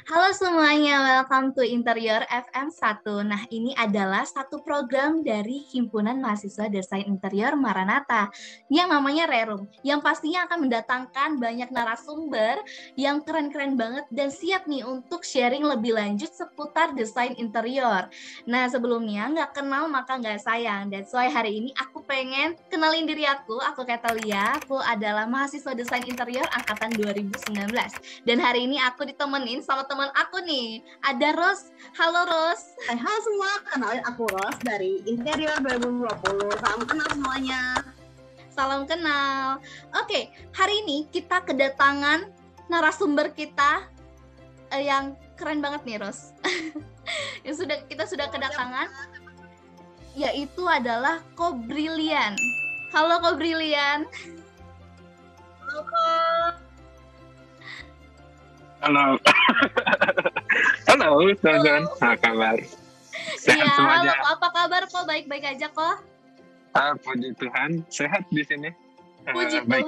Halo semuanya, welcome to Interior FM 1. Nah, ini adalah satu program dari Himpunan Mahasiswa Desain Interior Maranatha yang namanya Rerum, yang pastinya akan mendatangkan banyak narasumber yang keren-keren banget dan siap nih untuk sharing lebih lanjut seputar desain interior. Nah, sebelumnya nggak kenal maka nggak sayang. That's why hari ini aku pengen kenalin diri aku Katalia, aku adalah mahasiswa desain interior angkatan 2019. Dan hari ini aku ditemenin sama teman aku nih, ada Ros. Halo Ros. Halo semua, kenalin aku Ros dari Interior 2020. Salam kenal semuanya. Salam kenal. Oke, hari ini kita kedatangan narasumber kita yang keren banget nih Ros. Kita sudah kedatangan, yaitu adalah Ko Brilian. Halo Ko Brilian. Halo Ko. Halo. Halo, teman-teman. Apa kabar? Sehat semuanya. Halo, apa kabar kok? Baik-baik aja kok? Puji Tuhan, sehat di sini. Puji Tuhan.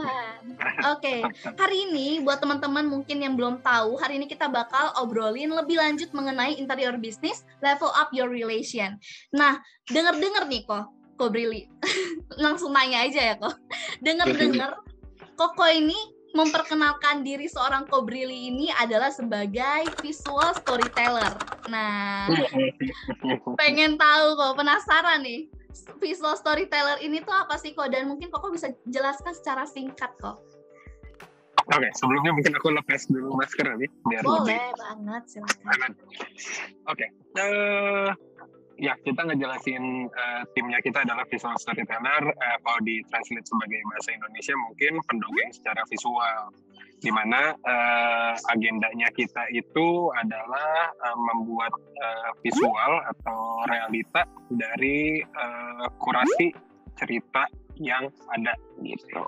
Oke, hari ini buat teman-teman mungkin yang belum tahu, hari ini kita bakal obrolin lebih lanjut mengenai interior bisnis, level up your relation. Nah, dengar-dengar nih Ko Brili. Langsung nanya aja ya kok. Dengar-dengar Koko ini memperkenalkan diri seorang Ko Brili ini adalah sebagai visual storyteller. Nah, pengen tahu kok, penasaran nih. Visual storyteller ini tuh apa sih kok? Dan mungkin Koko bisa jelaskan secara singkat kok. Oke, sebelumnya mungkin aku lepas dulu masker nih. Biar boleh lebih banget, silakan. Oke. Ya, kita ngejelasin timnya kita adalah visual storyteller, kalau ditranslate sebagai bahasa Indonesia mungkin pendongeng secara visual, di mana agendanya kita itu adalah membuat visual atau realita dari kurasi cerita yang ada gitu.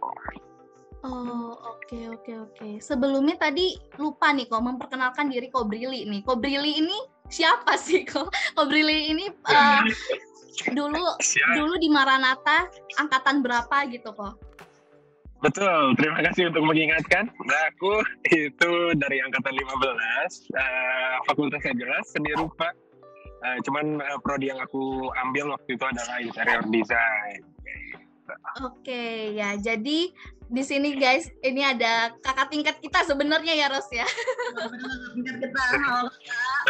Oh, oke. Sebelumnya tadi lupa nih kok memperkenalkan diri Ko Brili nih. Ko Brili ini siapa sih kok? Ko Brili ini dulu di Maranatha angkatan berapa gitu kok? Betul, terima kasih untuk mengingatkan. Nah, aku itu dari angkatan 15, fakultasnya jelas seni rupa. Cuman prodi yang aku ambil waktu itu adalah interior design. Oke, ya. Jadi di sini guys, ini ada kakak tingkat kita sebenarnya ya Ros ya. Tingkat kita.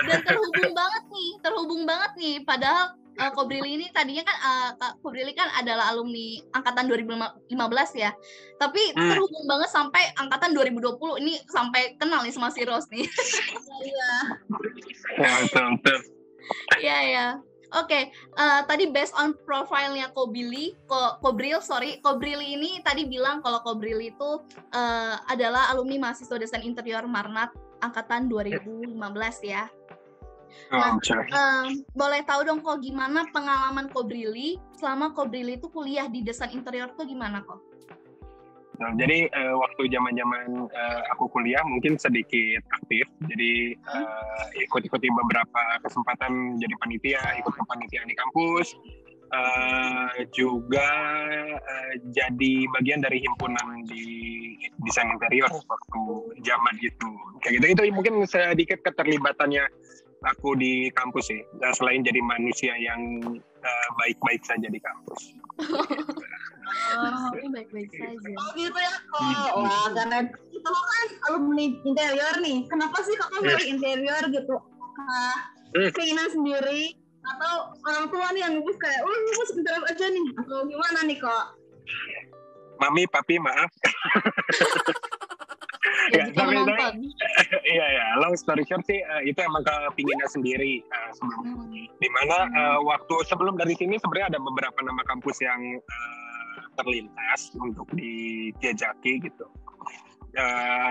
Dan terhubung banget nih. Padahal Ko Brili ini tadinya kan Ko Brili kan adalah alumni angkatan 2015 ya. Tapi terhubung banget sampai angkatan 2020 ini sampai kenal nih sama si Ros nih. Iya. Betul. Iya. Oke, tadi based on profile-nya Ko Brili ini tadi bilang kalau Ko Brili itu adalah alumni mahasiswa desain interior Marnat angkatan 2015 ya. Nah, boleh tahu dong kok gimana pengalaman Ko Brili selama Ko Brili itu kuliah di desain interior tuh gimana kok? Nah, jadi waktu zaman-zaman aku kuliah mungkin sedikit aktif, jadi ikut-ikuti beberapa kesempatan jadi panitia, ikut kepanitiaan di kampus, juga jadi bagian dari himpunan di desain interior waktu zaman itu. Kayak gitu, itu mungkin sedikit keterlibatannya aku di kampus sih, selain jadi manusia yang baik-baik saja di kampus. Baik-baik saja. Oh gitu ya kok. Wah, karena itu kan alumni interior nih. Kenapa sih kakak milih interior gitu? Keinginan sendiri atau orang tua nih yang ngurus kayak, ngurus interior aja nih? Atau gimana nih kok? Mami, papi, maaf. Iya, long story short sih itu emang kepinginan sendiri sebelum. Dimana waktu sebelum dari sini sebenarnya ada beberapa nama kampus yang terlintas untuk dijajaki gitu.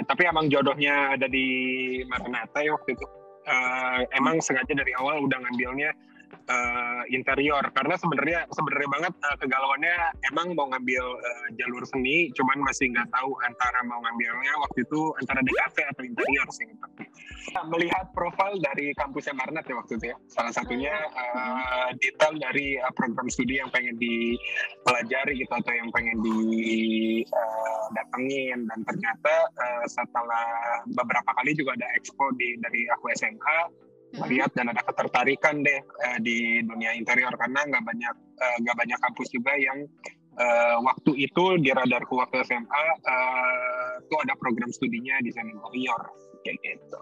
Tapi emang jodohnya ada di Maranatha ya waktu itu. Emang sengaja dari awal udah ngambilnya interior, karena sebenarnya banget kegalauannya emang mau ngambil jalur seni, cuman masih nggak tahu antara mau ngambilnya waktu itu antara DKV atau interior sih. Melihat profil dari kampusnya Maranatha ya waktu itu ya, salah satunya detail dari program studi yang pengen dipelajari gitu atau yang pengen didatengin, dan ternyata setelah beberapa kali juga ada expo dari aku SMA, melihat dan ada ketertarikan deh di dunia interior, karena nggak banyak kampus juga yang waktu itu di radarku waktu SMA tuh ada program studinya desain interior kayak gitu.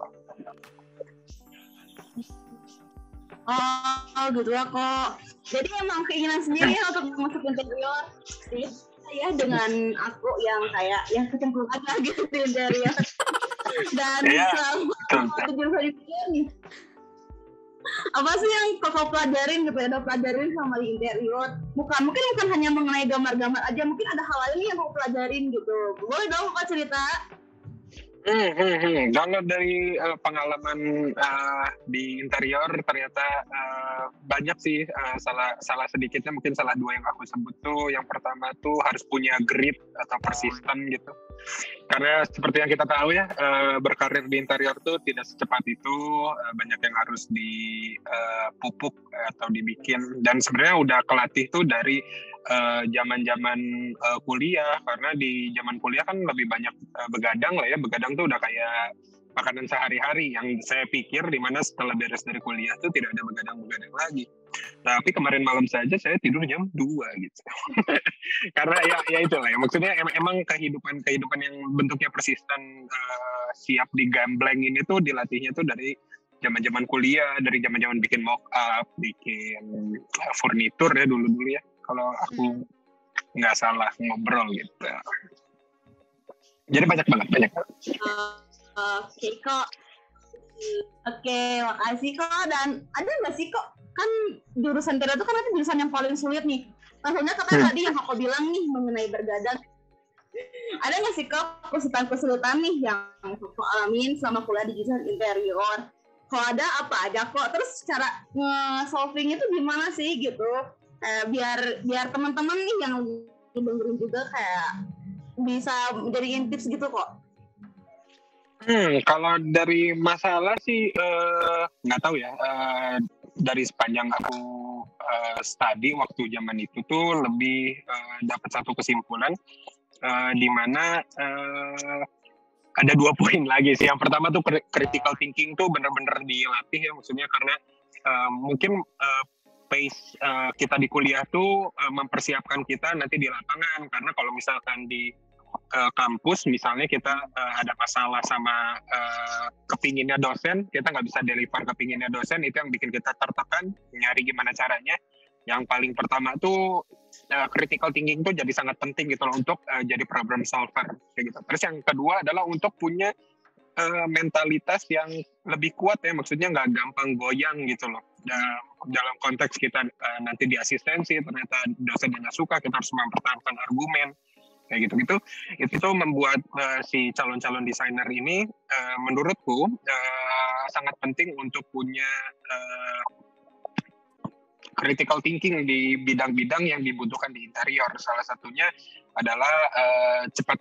Oh gitu ya kok. Jadi emang keinginan sendiri ya untuk masuk interior sih. Ya dengan aku yang kayak yang kecemplung aja gitu di interior. Dan selama jurusan interior nih, apa sih yang kakak pelajarin gitu ya, udah pelajarin sama di interior? Mungkin bukan hanya mengenai gambar-gambar aja, mungkin ada hal lain yang kakak pelajarin gitu. Boleh dong kakak cerita? Kalau dari pengalaman di interior ternyata banyak sih, salah sedikitnya mungkin salah dua yang aku sebut tuh. Yang pertama tuh harus punya grit atau persisten gitu, karena seperti yang kita tahu ya, berkarir di interior tuh tidak secepat itu, banyak yang harus dipupuk atau dibikin, dan sebenarnya udah kelatih tuh dari zaman-zaman kuliah, karena di zaman kuliah kan lebih banyak begadang lah ya. Begadang tuh udah kayak makanan sehari-hari, yang saya pikir dimana setelah beres dari kuliah tuh tidak ada begadang-begadang lagi. Tapi kemarin malam saja saya tidur jam 2 gitu. Karena ya itulah ya, maksudnya emang kehidupan yang bentuknya persisten, siap digambleng ini tuh dilatihnya tuh dari zaman-zaman kuliah, dari zaman-zaman bikin mock up, bikin furnitur ya dulu ya, kalau aku nggak salah ngobrol gitu. Jadi banyak banget. Oke kok. Oke, makasih kok. Dan ada nggak sih kok, kan jurusan interior itu kan itu jurusan yang paling sulit nih. Maksudnya katanya tadi yang aku bilang nih mengenai bergadang. Ada nggak sih kok kesulitan-kesulitan nih yang aku alamin selama kuliah di jurusan interior? Kalau ada apa aja kok? Terus cara nge-solving itu gimana sih gitu? Biar teman-teman nih yang dengerin juga kayak bisa jadiin tips gitu kok. Kalau dari masalah sih nggak tahu ya. Dari sepanjang aku study waktu zaman itu tuh lebih dapat satu kesimpulan, di mana ada 2 poin lagi sih. Yang pertama tuh critical thinking tuh benar-benar dilatih ya, maksudnya karena mungkin pace kita di kuliah tuh mempersiapkan kita nanti di lapangan, karena kalau misalkan di kampus misalnya kita ada masalah sama kepinginnya dosen, kita nggak bisa deliver kepinginnya dosen, itu yang bikin kita tertekan nyari gimana caranya. Yang paling pertama tuh critical thinking tuh jadi sangat penting gitu loh untuk jadi problem solver kayak gitu. Terus yang kedua adalah untuk punya mentalitas yang lebih kuat ya, maksudnya nggak gampang goyang gitu loh. Dalam konteks kita nanti di asistensi ternyata dosen yang nggak suka, kita harus mempertahankan argumen kayak gitu-gitu. Itu tuh membuat si calon-calon desainer ini menurutku sangat penting untuk punya critical thinking di bidang-bidang yang dibutuhkan di interior. Salah satunya adalah cepat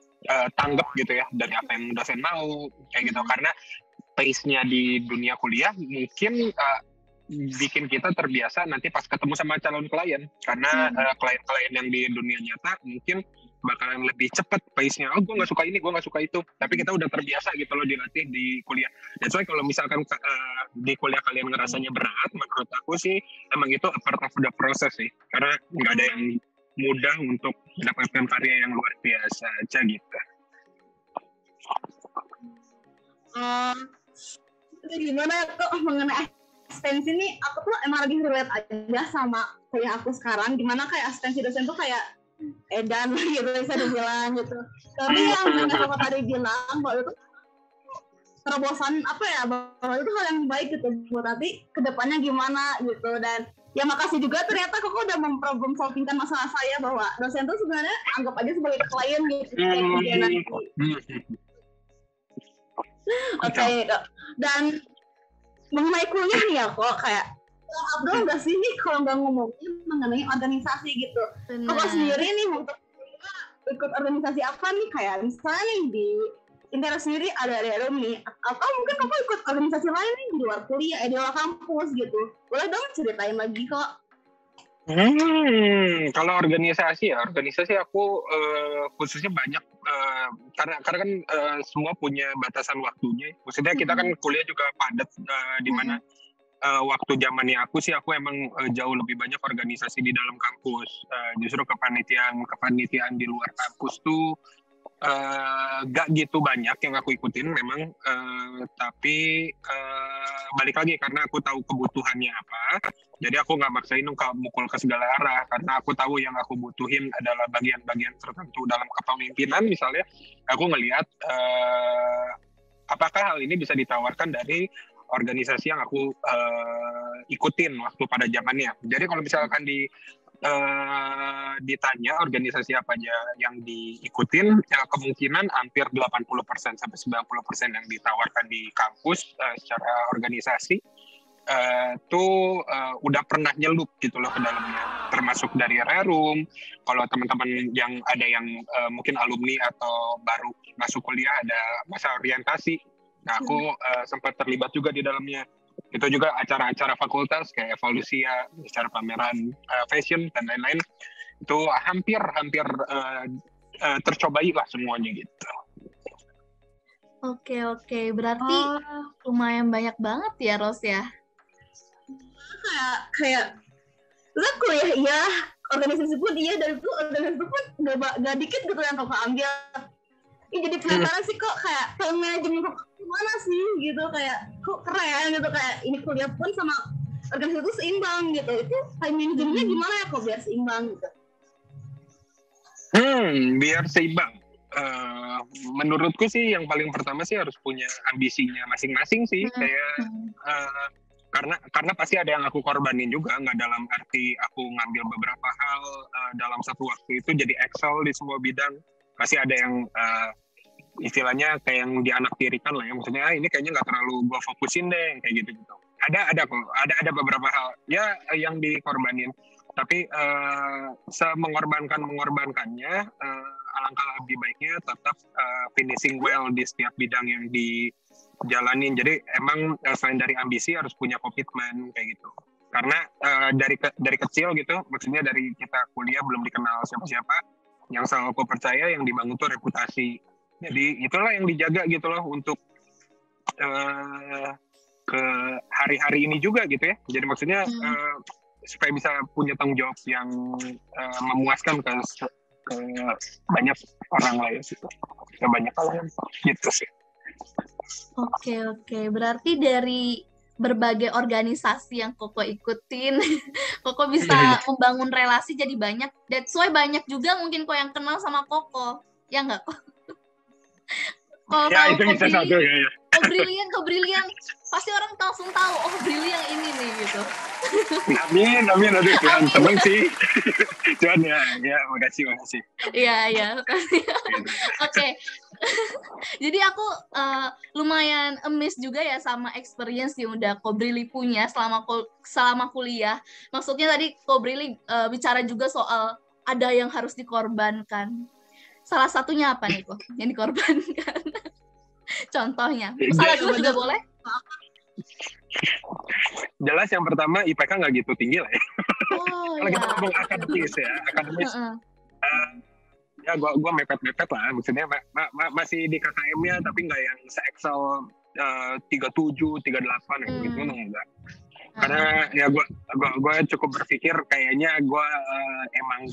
tanggap gitu ya dari apa yang dosen mau kayak gitu, karena pace-nya di dunia kuliah mungkin bikin kita terbiasa nanti pas ketemu sama calon klien, karena klien-klien yang di dunia nyata mungkin bakalan lebih cepat pace-nya. Oh, gue nggak suka ini, gue nggak suka itu. Tapi kita udah terbiasa gitu loh dilatih di kuliah. Dan soalnya kalau misalkan di kuliah kalian ngerasanya berat, menurut aku sih emang itu a part of the process sih. Karena nggak ada yang mudah untuk mendapatkan karya yang luar biasa aja gitu. Gimana kok mengenai asistensi nih, aku tuh emang lagi relate aja sama kuliah aku sekarang. Gimana kayak asistensi dosen tuh kayak edan gitu bisa dibilang gitu. Tapi yang Bapak tadi bilang bahwa itu terobosan apa ya, bahwa itu hal yang baik gitu buat nanti kedepannya gimana gitu. Dan ya makasih juga ternyata kok udah memproblem solvingkan masalah saya, bahwa dosen tuh sebenarnya anggap aja sebagai klien gitu. Oke, dan mengenai kuliah nih ya kok kayak Abdul nggak sih nih kalau nggak ngomongin mengenai organisasi gitu. Kalau sendiri nih untuk ikut organisasi apa nih, kayak misalnya nih di Interior sendiri ada alumni, atau mungkin kamu ikut organisasi lain nih di luar kuliah, di luar kampus gitu. Boleh dong ceritain lagi kok. Kalau organisasi aku khususnya banyak karena kan semua punya batasan waktunya. Maksudnya kita kan kuliah juga padat di mana waktu zamannya aku emang jauh lebih banyak organisasi di dalam kampus. Justru kepanitiaan di luar kampus tuh gak gitu banyak yang aku ikutin memang, tapi balik lagi karena aku tahu kebutuhannya apa, jadi aku nggak maksain mukul ke segala arah, karena aku tahu yang aku butuhin adalah bagian-bagian tertentu dalam kepemimpinan. Misalnya aku ngelihat apakah hal ini bisa ditawarkan dari organisasi yang aku ikutin waktu pada zamannya. Jadi kalau misalkan ditanya organisasi apa aja yang diikutin, ya kemungkinan hampir 80% sampai 90% yang ditawarkan di kampus secara organisasi tuh udah pernah nyelup gitu loh ke dalamnya, termasuk dari Rerum. Kalau teman-teman yang ada yang mungkin alumni atau baru masuk kuliah ada masa orientasi, nah aku sempat terlibat juga di dalamnya. Itu juga acara-acara fakultas kayak Evolusia, acara pameran fashion dan lain-lain, itu hampir tercobai lah semuanya gitu. Oke, berarti lumayan banyak banget ya Ros ya. Kayak lah kuliah iya, organisasi pun iya, dan itu organisasi pun gak dikit gitu yang kakak ambil. Ini jadi penasaran sih kok, kayak time management kok gimana sih gitu, kayak kok keren gitu, kayak ini kuliah pun sama organisasi itu seimbang gitu. Itu time managementnya gimana ya kok biar seimbang gitu? Biar seimbang. Menurutku sih yang paling pertama sih harus punya ambisinya masing-masing sih. Kayak karena pasti ada yang aku korbanin juga, nggak dalam arti aku ngambil beberapa hal dalam satu waktu itu jadi excel di semua bidang. Pasti ada yang istilahnya kayak yang dianaktirikan lah ya, maksudnya ini kayaknya nggak terlalu gua fokusin deh kayak gitu. Ada kok, ada beberapa hal ya yang dikorbanin, tapi mengorbankannya, alangkah lebih baiknya tetap finishing well di setiap bidang yang dijalanin. Jadi emang selain dari ambisi harus punya komitmen kayak gitu, karena dari kecil gitu, maksudnya dari kita kuliah belum dikenal siapa-siapa, yang selalu aku percaya yang dibangun tuh reputasi. Jadi itulah yang dijaga gitu loh untuk ke hari-hari ini juga gitu ya. Jadi maksudnya supaya bisa punya tanggung jawab yang memuaskan ke banyak orang lain gitu. Ke banyak orang gitu sih. Oke. Berarti dari berbagai organisasi yang Koko ikutin, Koko bisa membangun relasi jadi banyak. That's why banyak juga mungkin kok yang kenal sama Koko. Ya nggak kok? Kalau ya, itu bisa satu ya. Kok brilian. Pasti orang langsung tahu, oh brilian ini nih gitu. Amin, aduh Tuhan, temen sih. Cuman ya, makasih. Iya. Oke. Jadi aku lumayan amazed juga ya sama experience yang udah Ko Brili punya selama kuliah. Maksudnya tadi Ko Brili bicara juga soal ada yang harus dikorbankan. Salah satunya apa nih kok yang dikorbankan? Contohnya, salah juga boleh? Jelas yang pertama IPK nggak gitu tinggi lah ya. Kalau kita ngomong akademis. Ya gue mepet lah, maksudnya masih di KKM-nya tapi nggak yang se-excel 37, 38 gitu enggak. Karena ya gue cukup berpikir kayaknya gue emang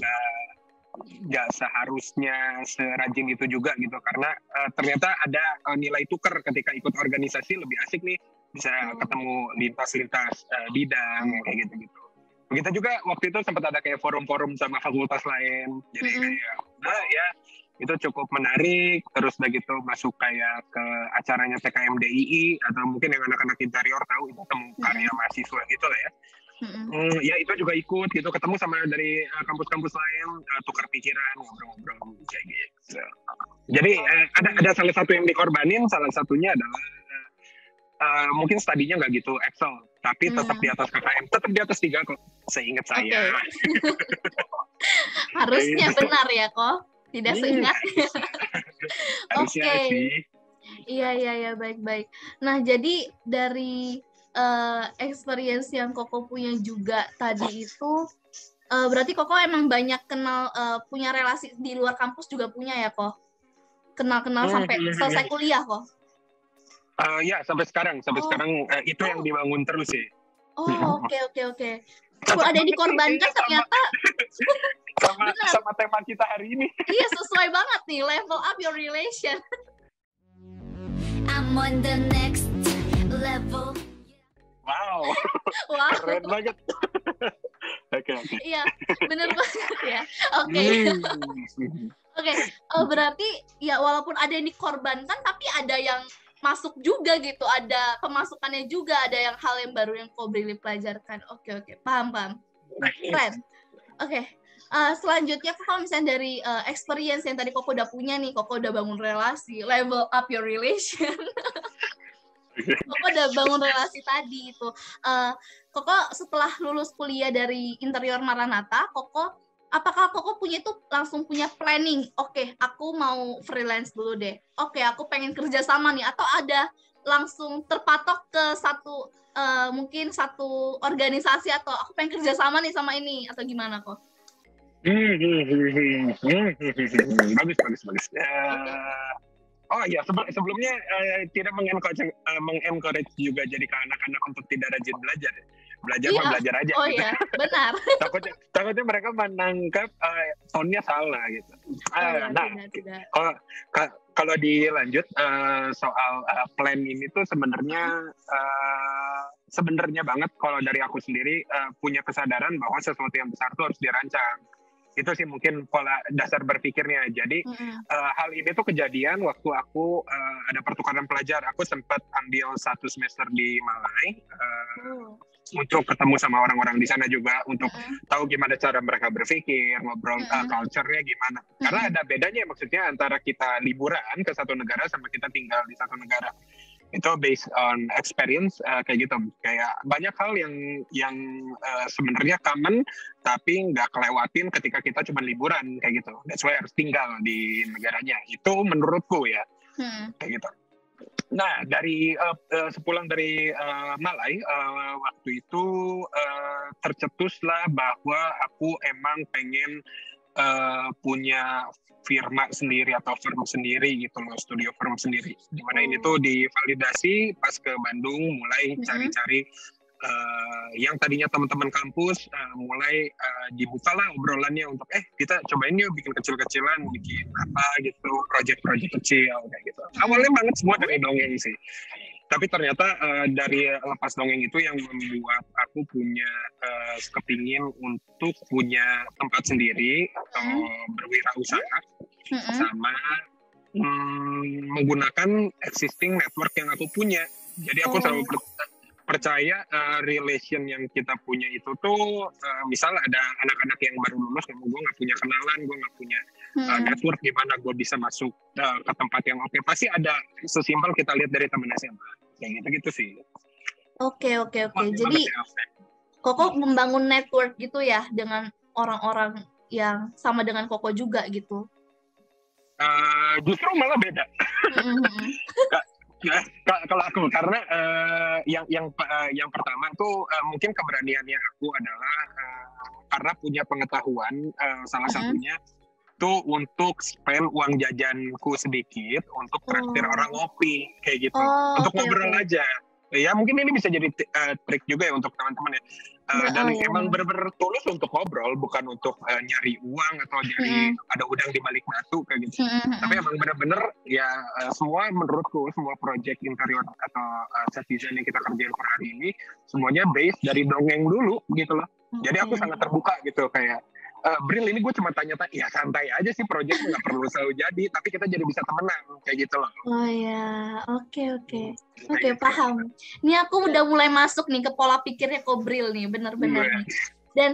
nggak seharusnya serajin itu juga gitu, karena ternyata ada nilai tukar ketika ikut organisasi, lebih asik nih bisa ketemu lintas bidang kayak gitu. Begitu juga waktu itu sempat ada kayak forum-forum sama fakultas lain, jadi kayak ya itu cukup menarik. Terus begitu masuk kayak ke acaranya TKMDII atau mungkin yang anak-anak interior tahu itu temu karya mahasiswa gitu lah ya. Ya itu juga ikut gitu, ketemu sama dari kampus-kampus lain, tukar pikiran, ngobrol-ngobrol kayak gitu. Jadi ada salah satu yang dikorbanin, salah satunya adalah mungkin studinya nggak gitu excel, tapi tetap di atas KKM, tetap di atas 3 kok, seingat saya. Harusnya benar ya kok, tidak seingat. Harusnya sih. Iya, baik. Nah, jadi dari experience yang Koko punya juga tadi itu, berarti Koko emang banyak kenal, punya relasi di luar kampus juga punya ya kok? Kenal-kenal sampai selesai kuliah kok? Ya, sampai sekarang itu yang dibangun terus sih. Oke. Ada yang dikorbankan ternyata. sama tema kita hari ini. Iya, sesuai banget nih, level up your relation. I'm on the next level. Wow. Keren banget. Oke. Iya, bener banget ya. Oke. Berarti ya walaupun ada yang dikorbankan, tapi ada yang masuk juga gitu, ada pemasukannya juga, ada yang hal yang baru yang kau beri pelajarkan. Oke, paham. Keren. Oke. Selanjutnya kalau misalnya dari experience yang tadi Koko udah punya nih, Koko udah bangun relasi, level up your relation. Koko udah bangun relasi tadi itu. Koko setelah lulus kuliah dari Interior Maranatha, apakah Koko punya itu langsung punya planning? Oke, aku mau freelance dulu deh. Oke, aku pengen kerja sama nih. Atau ada langsung terpatok ke mungkin satu organisasi, atau aku pengen kerja sama nih sama ini, atau gimana kok? Bagus. Oh iya, sebelumnya tidak mengencourage juga jadi ke anak-anak untuk tidak rajin belajar. Belajar aja. Oh gitu. Iya, benar. takutnya mereka menangkap tone-nya salah gitu. Tidak. Kalau dilanjut soal plan ini tuh sebenarnya banget kalau dari aku sendiri punya kesadaran bahwa sesuatu yang besar tuh harus dirancang. Itu sih mungkin pola dasar berpikirnya. Jadi hal ini tuh kejadian waktu aku ada pertukaran pelajar. Aku sempat ambil 1 semester di Malai untuk ketemu sama orang-orang di sana juga, untuk tahu gimana cara mereka berpikir, ngobrol culture-nya gimana. Karena ada bedanya maksudnya antara kita liburan ke satu negara sama kita tinggal di satu negara. Itu based on experience kayak gitu, kayak banyak hal yang sebenarnya common tapi nggak kelewatin ketika kita cuma liburan kayak gitu. That's why harus tinggal di negaranya. Itu menurutku ya kayak gitu. Nah, dari sepulang dari Malai waktu itu tercetuslah bahwa aku emang pengen punya firma sendiri atau firm sendiri gitu loh, studio firm sendiri. Dimana ini tuh divalidasi pas ke Bandung, mulai cari-cari yang tadinya teman-teman kampus, mulai dibukalah obrolannya untuk kita cobain yuk bikin kecil-kecilan, bikin apa gitu, project-project kecil kayak gitu. Awalnya banget semua dari dongeng sih. Tapi ternyata dari lepas dongeng itu yang membuat aku punya kepingin untuk punya tempat sendiri atau berwirausaha sama menggunakan existing network yang aku punya. Jadi aku selalu percaya relation yang kita punya itu tuh misalnya ada anak-anak yang baru lulus, gue nggak punya kenalan, gue nggak punya network gimana gue bisa masuk ke tempat yang oke. Pasti ada, sesimpel kita lihat dari teman SMA kayak gitu sih. Oke. Jadi Koko membangun network gitu ya dengan orang-orang yang sama dengan Koko juga gitu. Justru malah beda. Kalau aku, karena yang pertama tuh mungkin keberaniannya aku adalah karena punya pengetahuan, salah satunya tuh untuk spend uang jajanku sedikit untuk traktir orang ngopi kayak gitu, untuk ngobrol aja. Ya mungkin ini bisa jadi trik juga ya untuk teman-teman ya. Dan emang bener-bener tulus untuk ngobrol, bukan untuk nyari uang atau nyari ada udang di balik batu kayak gitu. Tapi emang bener-bener ya semua menurutku, semua project interior atau set design yang kita kerjain per hari ini semuanya based dari dongeng dulu gitu loh. Jadi aku sangat terbuka gitu, kayak Bril ini gue cuma tanya-tanya, ya santai aja sih, project nggak perlu selalu jadi, tapi kita jadi bisa temenan kayak gitu loh. Oh ya, oke, paham. Ini aku udah mulai masuk nih ke pola pikirnya kok Bril nih, bener-bener nih. Dan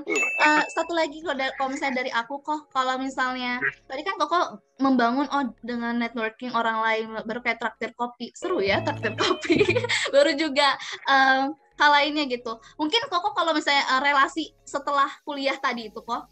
satu lagi kalau misalnya dari aku kok, kalau misalnya tadi kan Koko membangun dengan networking orang lain, baru kayak traktir kopi, seru ya traktir kopi. Baru juga hal lainnya gitu. Mungkin Koko kalau misalnya relasi setelah kuliah tadi itu kok,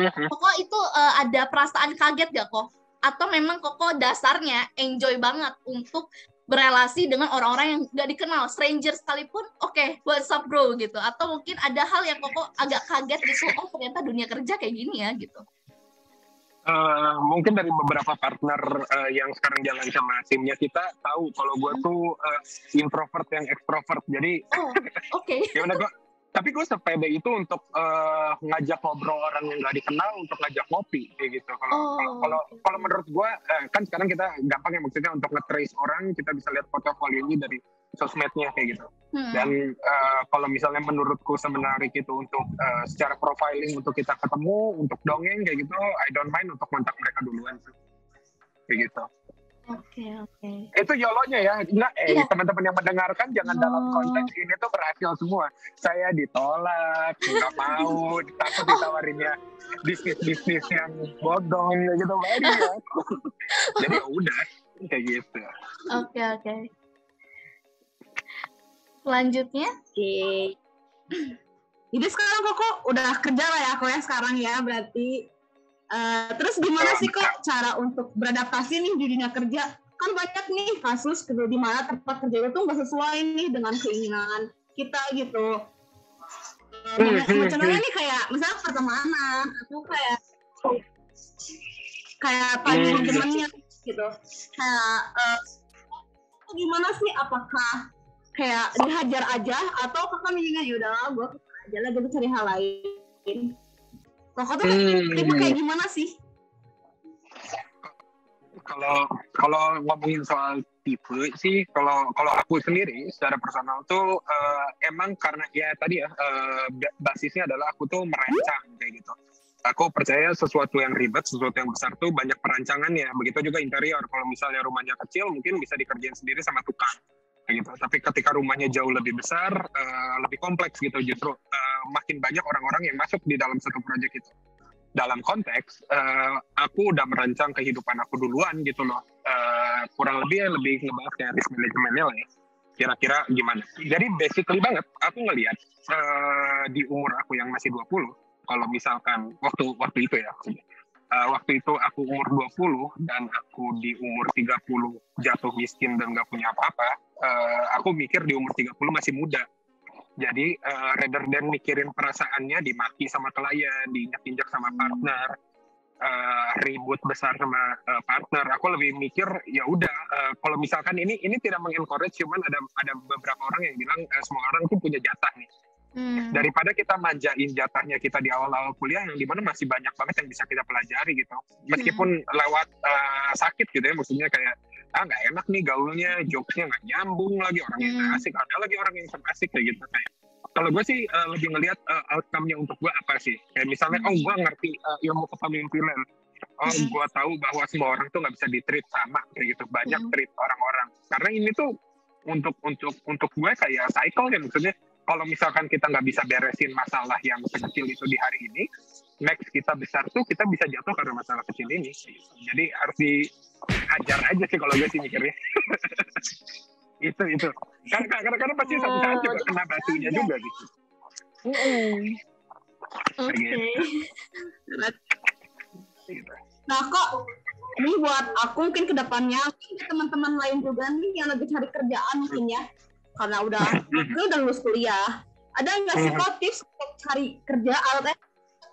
Koko itu ada perasaan kaget gak kok? Atau memang Koko dasarnya enjoy banget untuk berelasi dengan orang-orang yang gak dikenal, stranger sekalipun, oke, what's up bro gitu. Atau mungkin ada hal yang Koko agak kaget gitu, oh ternyata dunia kerja kayak gini ya gitu. Mungkin dari beberapa partner yang sekarang jalan sama timnya kita tahu kalau gue tuh introvert yang extrovert. Jadi oke. Gimana gue? Tapi gue sepede itu untuk ngajak ngobrol orang yang nggak dikenal, untuk ngajak ngopi kayak gitu. Kalau menurut gue kan sekarang kita gampang ya, maksudnya untuk nge-trace orang, kita bisa lihat portofolionya dari sosmednya kayak gitu. Dan kalau misalnya menurutku semenarik itu untuk secara profiling untuk kita ketemu, untuk dongeng kayak gitu, I don't mind untuk kontak mereka duluan kayak gitu. Oke. Itu YOLO-nya ya. Enggak, teman-teman yang mendengarkan jangan dalam konteks ini tuh berhasil semua. Saya ditolak, nggak mau, takut ditawarinnya bisnis-bisnis yang bodong gitu banyak. Jadi ya udah kayak gitu. Oke. Selanjutnya? Jadi sekarang Koko udah kerja lah ya, ya sekarang ya berarti. Terus gimana sih kok cara untuk beradaptasi nih di dunia kerja? Kan banyak nih kasus di mana tempat kerja itu nggak sesuai nih dengan keinginan kita gitu. Contohnya nih kayak misalnya pertemanan atau kayak time manajemennya gitu. Kayak gimana sih? Apakah kayak dihajar aja atau kakak mikirnya yaudah gue aja lah gitu cari hal lain? Koko tuh kayak gimana sih? Kalau ngomongin soal tipe sih, kalau aku sendiri secara personal tuh emang karena ya tadi ya basisnya adalah aku tuh merancang kayak gitu. Aku percaya sesuatu yang ribet, sesuatu yang besar tuh banyak perancangannya. Begitu juga interior. Kalau misalnya rumahnya kecil mungkin bisa dikerjain sendiri sama tukang kayak gitu. Tapi ketika rumahnya jauh lebih besar, lebih kompleks gitu, justru makin banyak orang-orang yang masuk di dalam satu proyek itu. Dalam konteks, aku udah merancang kehidupan aku duluan gitu loh. Kurang lebih ngebahas kayak risk manajemennya lah ya. Kira-kira gimana. Jadi basically banget, aku ngelihat di umur aku yang masih 20, kalau misalkan waktu itu ya, waktu itu aku umur 20 dan aku di umur 30 jatuh miskin dan gak punya apa-apa, aku mikir di umur 30 masih muda. Jadi rather than mikirin perasaannya dimaki sama klien, diinjak-injak sama partner, ribut besar sama partner, aku lebih mikir ya udah kalau misalkan ini tidak mengencourage, cuman ada beberapa orang yang bilang semua orang tuh punya jatah nih. Daripada kita manjain jatahnya kita di awal-awal kuliah yang dimana masih banyak banget yang bisa kita pelajari gitu, meskipun lewat sakit gitu ya, maksudnya kayak nggak enak nih gaulnya, jokesnya nggak nyambung lagi, orang yang asik, ada lagi orang yang asik kayak gitu. Kayak kalau gue sih lebih ngelihat outcome-nya untuk gue apa sih, kayak misalnya gue ngerti ilmu kepemimpinan, gue tahu bahwa semua orang tuh nggak bisa di-treat sama kayak gitu, banyak treat orang-orang, karena ini tuh untuk gue kayak cycle kan, maksudnya kalau misalkan kita nggak bisa beresin masalah yang kecil itu di hari ini, next kita besar tuh kita bisa jatuh karena masalah kecil ini. Jadi harus dihajar aja sih kalau gue sih mikirnya. itu. Karena pasti satu saat juga kena batunya juga gitu. Oke. Nah kok ini buat aku mungkin kedepannya teman-teman lain juga nih yang lagi cari kerjaan mungkin ya, karena udah lulus kuliah, ada nggak sih kok tips untuk cari kerja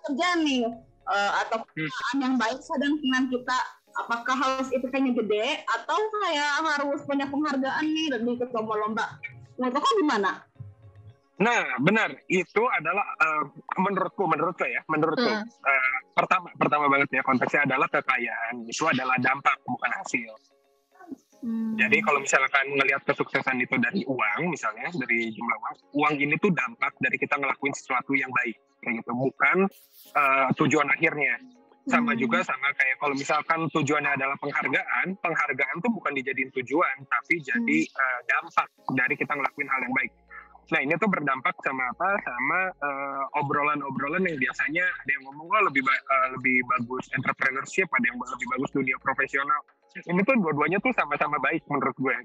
kerja nih atau pekerjaan yang baik dengan kita? Apakah harus itu kayaknya gede atau kayak harus punya penghargaan nih dan ikut lomba-lomba? Menurut kok gimana? Nah benar, itu adalah menurutku pertama banget ya, konteksnya adalah kekayaan itu adalah dampak bukan hasil. Jadi kalau misalkan ngelihat kesuksesan itu dari uang, misalnya dari jumlah uang ini tuh dampak dari kita ngelakuin sesuatu yang baik kayak gitu, bukan tujuan akhirnya. Sama juga sama kayak kalau misalkan tujuannya adalah penghargaan tuh bukan dijadiin tujuan, tapi jadi dampak dari kita ngelakuin hal yang baik. Nah ini tuh berdampak sama apa? Sama obrolan-obrolan yang biasanya ada yang ngomong lebih bagus entrepreneurship, ada yang lebih bagus dunia profesional. Ini tuh dua-duanya tuh sama-sama baik menurut gue.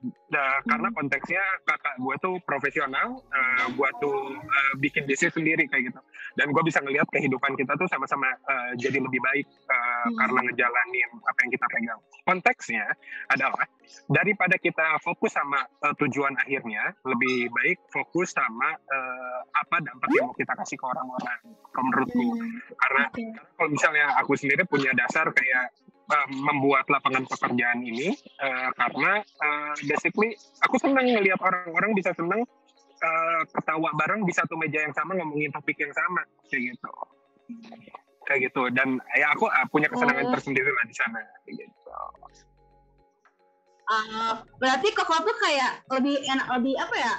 Karena konteksnya kakak gue tuh profesional, gue tuh bikin bisnis sendiri kayak gitu. Dan gue bisa ngelihat kehidupan kita tuh sama-sama jadi lebih baik karena ngejalanin apa yang kita pegang. Konteksnya adalah daripada kita fokus sama tujuan akhirnya, lebih baik fokus sama apa dampak yang mau kita kasih ke orang-orang. Kalau menurutku, karena kalau misalnya aku sendiri punya dasar kayak membuat lapangan pekerjaan ini karena basically aku senang ngelihat orang-orang bisa senang ketawa bareng di satu meja yang sama ngomongin topik yang sama kayak gitu dan ya aku punya kesenangan tersendiri lah di sana kayak gitu. Berarti Koko tuh kayak lebih enak, lebih apa ya,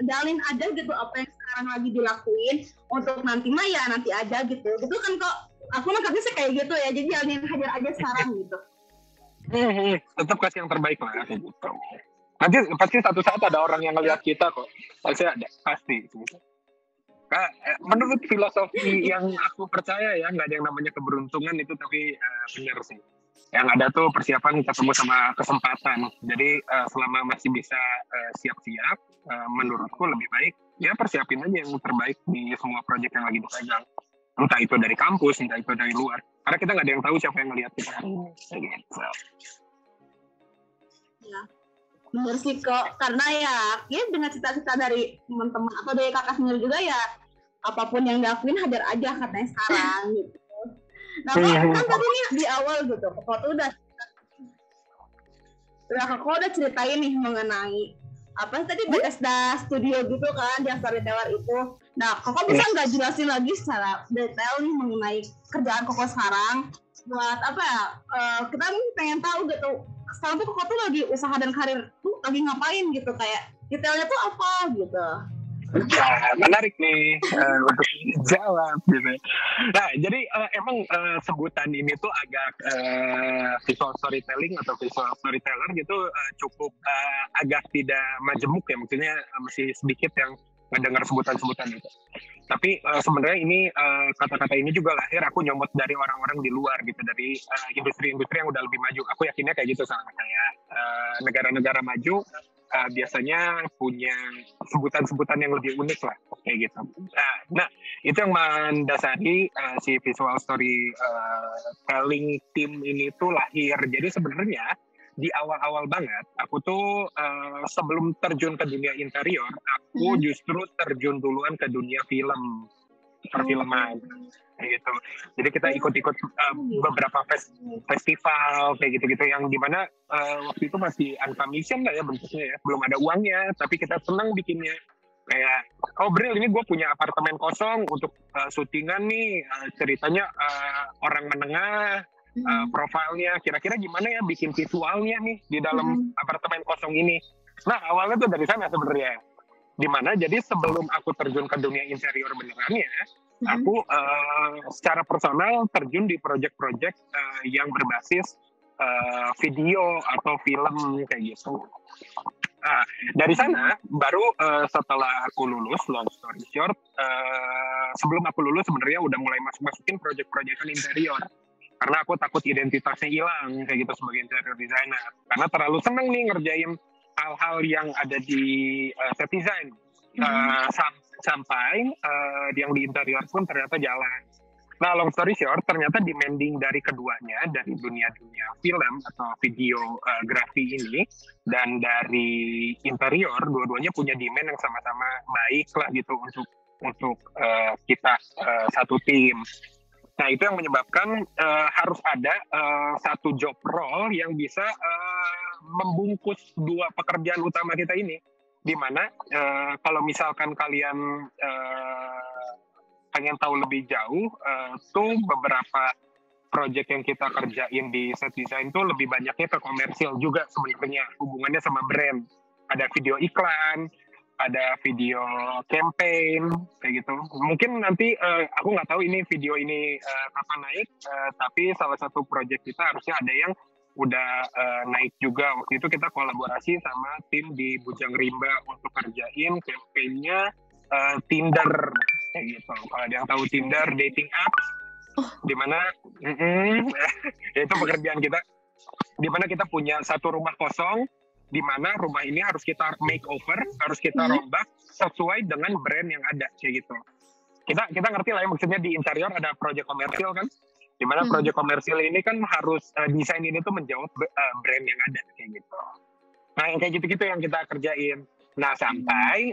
dalin aja gitu apa yang sekarang lagi dilakuin untuk nanti mah ya nanti aja gitu kan kok. Aku nangkapnya sih kayak gitu ya, jadi jalanin hajar aja sekarang gitu. Tetap kasih yang terbaik lah kayak gitu. Nanti pasti satu saat ada orang yang ngelihat kita kok, pasti ada, pasti. Menurut filosofi yang aku percaya ya, nggak ada yang namanya keberuntungan itu, tapi benar sih. Yang ada tuh persiapan ketemu sama kesempatan. Jadi selama masih bisa siap-siap, menurutku lebih baik ya persiapin aja yang terbaik di semua proyek yang lagi dipegang. Entah itu dari kampus, entah itu dari luar. Karena kita nggak ada yang tahu siapa yang ngelihat kita. Gitu. Ya, benar sih kok. Karena ya dengan cita-cita dari teman-teman atau dari kakak sendiri juga ya, apapun yang dilakuin hajar aja katanya sekarang gitu. Nah, kan tadi nih di awal gitu, Koko tuh udah ceritain nih mengenai apa tadi Bethesda Studio gitu kan, yang storyteller itu. Nah, Koko bisa nggak jelasin lagi secara detail nih mengenai kerjaan Koko sekarang? Buat apa ya? Kita pengen tahu gitu. Sekarang tuh Koko tuh lagi usaha dan karir tuh lagi ngapain gitu, kayak detailnya tuh apa gitu. Ya, menarik nih untuk jawab gitu. Nah, jadi emang sebutan ini tuh agak visual storytelling atau visual storyteller gitu cukup agak tidak majemuk ya, maksudnya masih sedikit yang mendengar sebutan-sebutan itu. Tapi sebenarnya ini kata-kata ini juga lahir aku nyomot dari orang-orang di luar gitu, dari industri-industri yang udah lebih maju. Aku yakinnya kayak gitu, sama kayak negara-negara maju biasanya punya sebutan-sebutan yang lebih unik lah kayak gitu. Nah itu yang mendasari si visual story telling team ini tuh lahir. Jadi sebenarnya di awal-awal banget aku tuh sebelum terjun ke dunia interior, aku justru terjun duluan ke dunia film, perfilman gitu. Jadi kita ikut-ikut beberapa festival kayak gitu-gitu yang dimana waktu itu masih uncommissioned lah ya bentuknya ya, belum ada uangnya, tapi kita senang bikinnya. Kayak, oh Bril, ini gue punya apartemen kosong untuk syutingan nih, ceritanya orang menengah, profilnya kira-kira gimana ya bikin visualnya nih di dalam apartemen kosong ini. Nah awalnya tuh dari sana sebenarnya, dimana jadi sebelum aku terjun ke dunia interior benerannya, aku secara personal terjun di project-project yang berbasis video atau film kayak gitu. Dari sana baru setelah aku lulus, long story short, sebelum aku lulus sebenarnya udah mulai masukin project-projectan interior. Karena aku takut identitasnya hilang kayak gitu sebagai interior designer. Karena terlalu seneng nih ngerjain hal-hal yang ada di set design. Sampai yang di interior pun ternyata jalan. Nah, long story short, ternyata demanding dari keduanya, dari dunia-dunia film atau videografi ini, dan dari interior, dua-duanya punya demand yang sama-sama baik lah gitu untuk kita satu tim. Nah, itu yang menyebabkan harus ada satu job role yang bisa membungkus dua pekerjaan utama kita ini. Di mana kalau misalkan kalian pengen tahu lebih jauh, tuh beberapa project yang kita kerjain di set design tuh lebih banyaknya ke komersil juga sebenarnya, hubungannya sama brand. Ada video iklan, ada video campaign kayak gitu. Mungkin nanti aku nggak tahu ini video ini kapan naik, tapi salah satu project kita harusnya ada yang udah naik juga. Waktu itu kita kolaborasi sama tim di Bujang Rimba untuk kerjain campaign-nya Tinder kayak gitu. Kalau ada yang tahu Tinder dating apps, di mana itu pekerjaan kita, di mana kita punya satu rumah kosong, di mana rumah ini harus kita makeover, harus kita rombak sesuai dengan brand yang ada kayak gitu. Kita ngerti lah ya, maksudnya di interior ada proyek komersil kan, di mana proyek komersil ini kan harus desain ini tuh menjawab brand yang ada kayak gitu. Nah yang kayak gitu-gitu yang kita kerjain. Nah sampai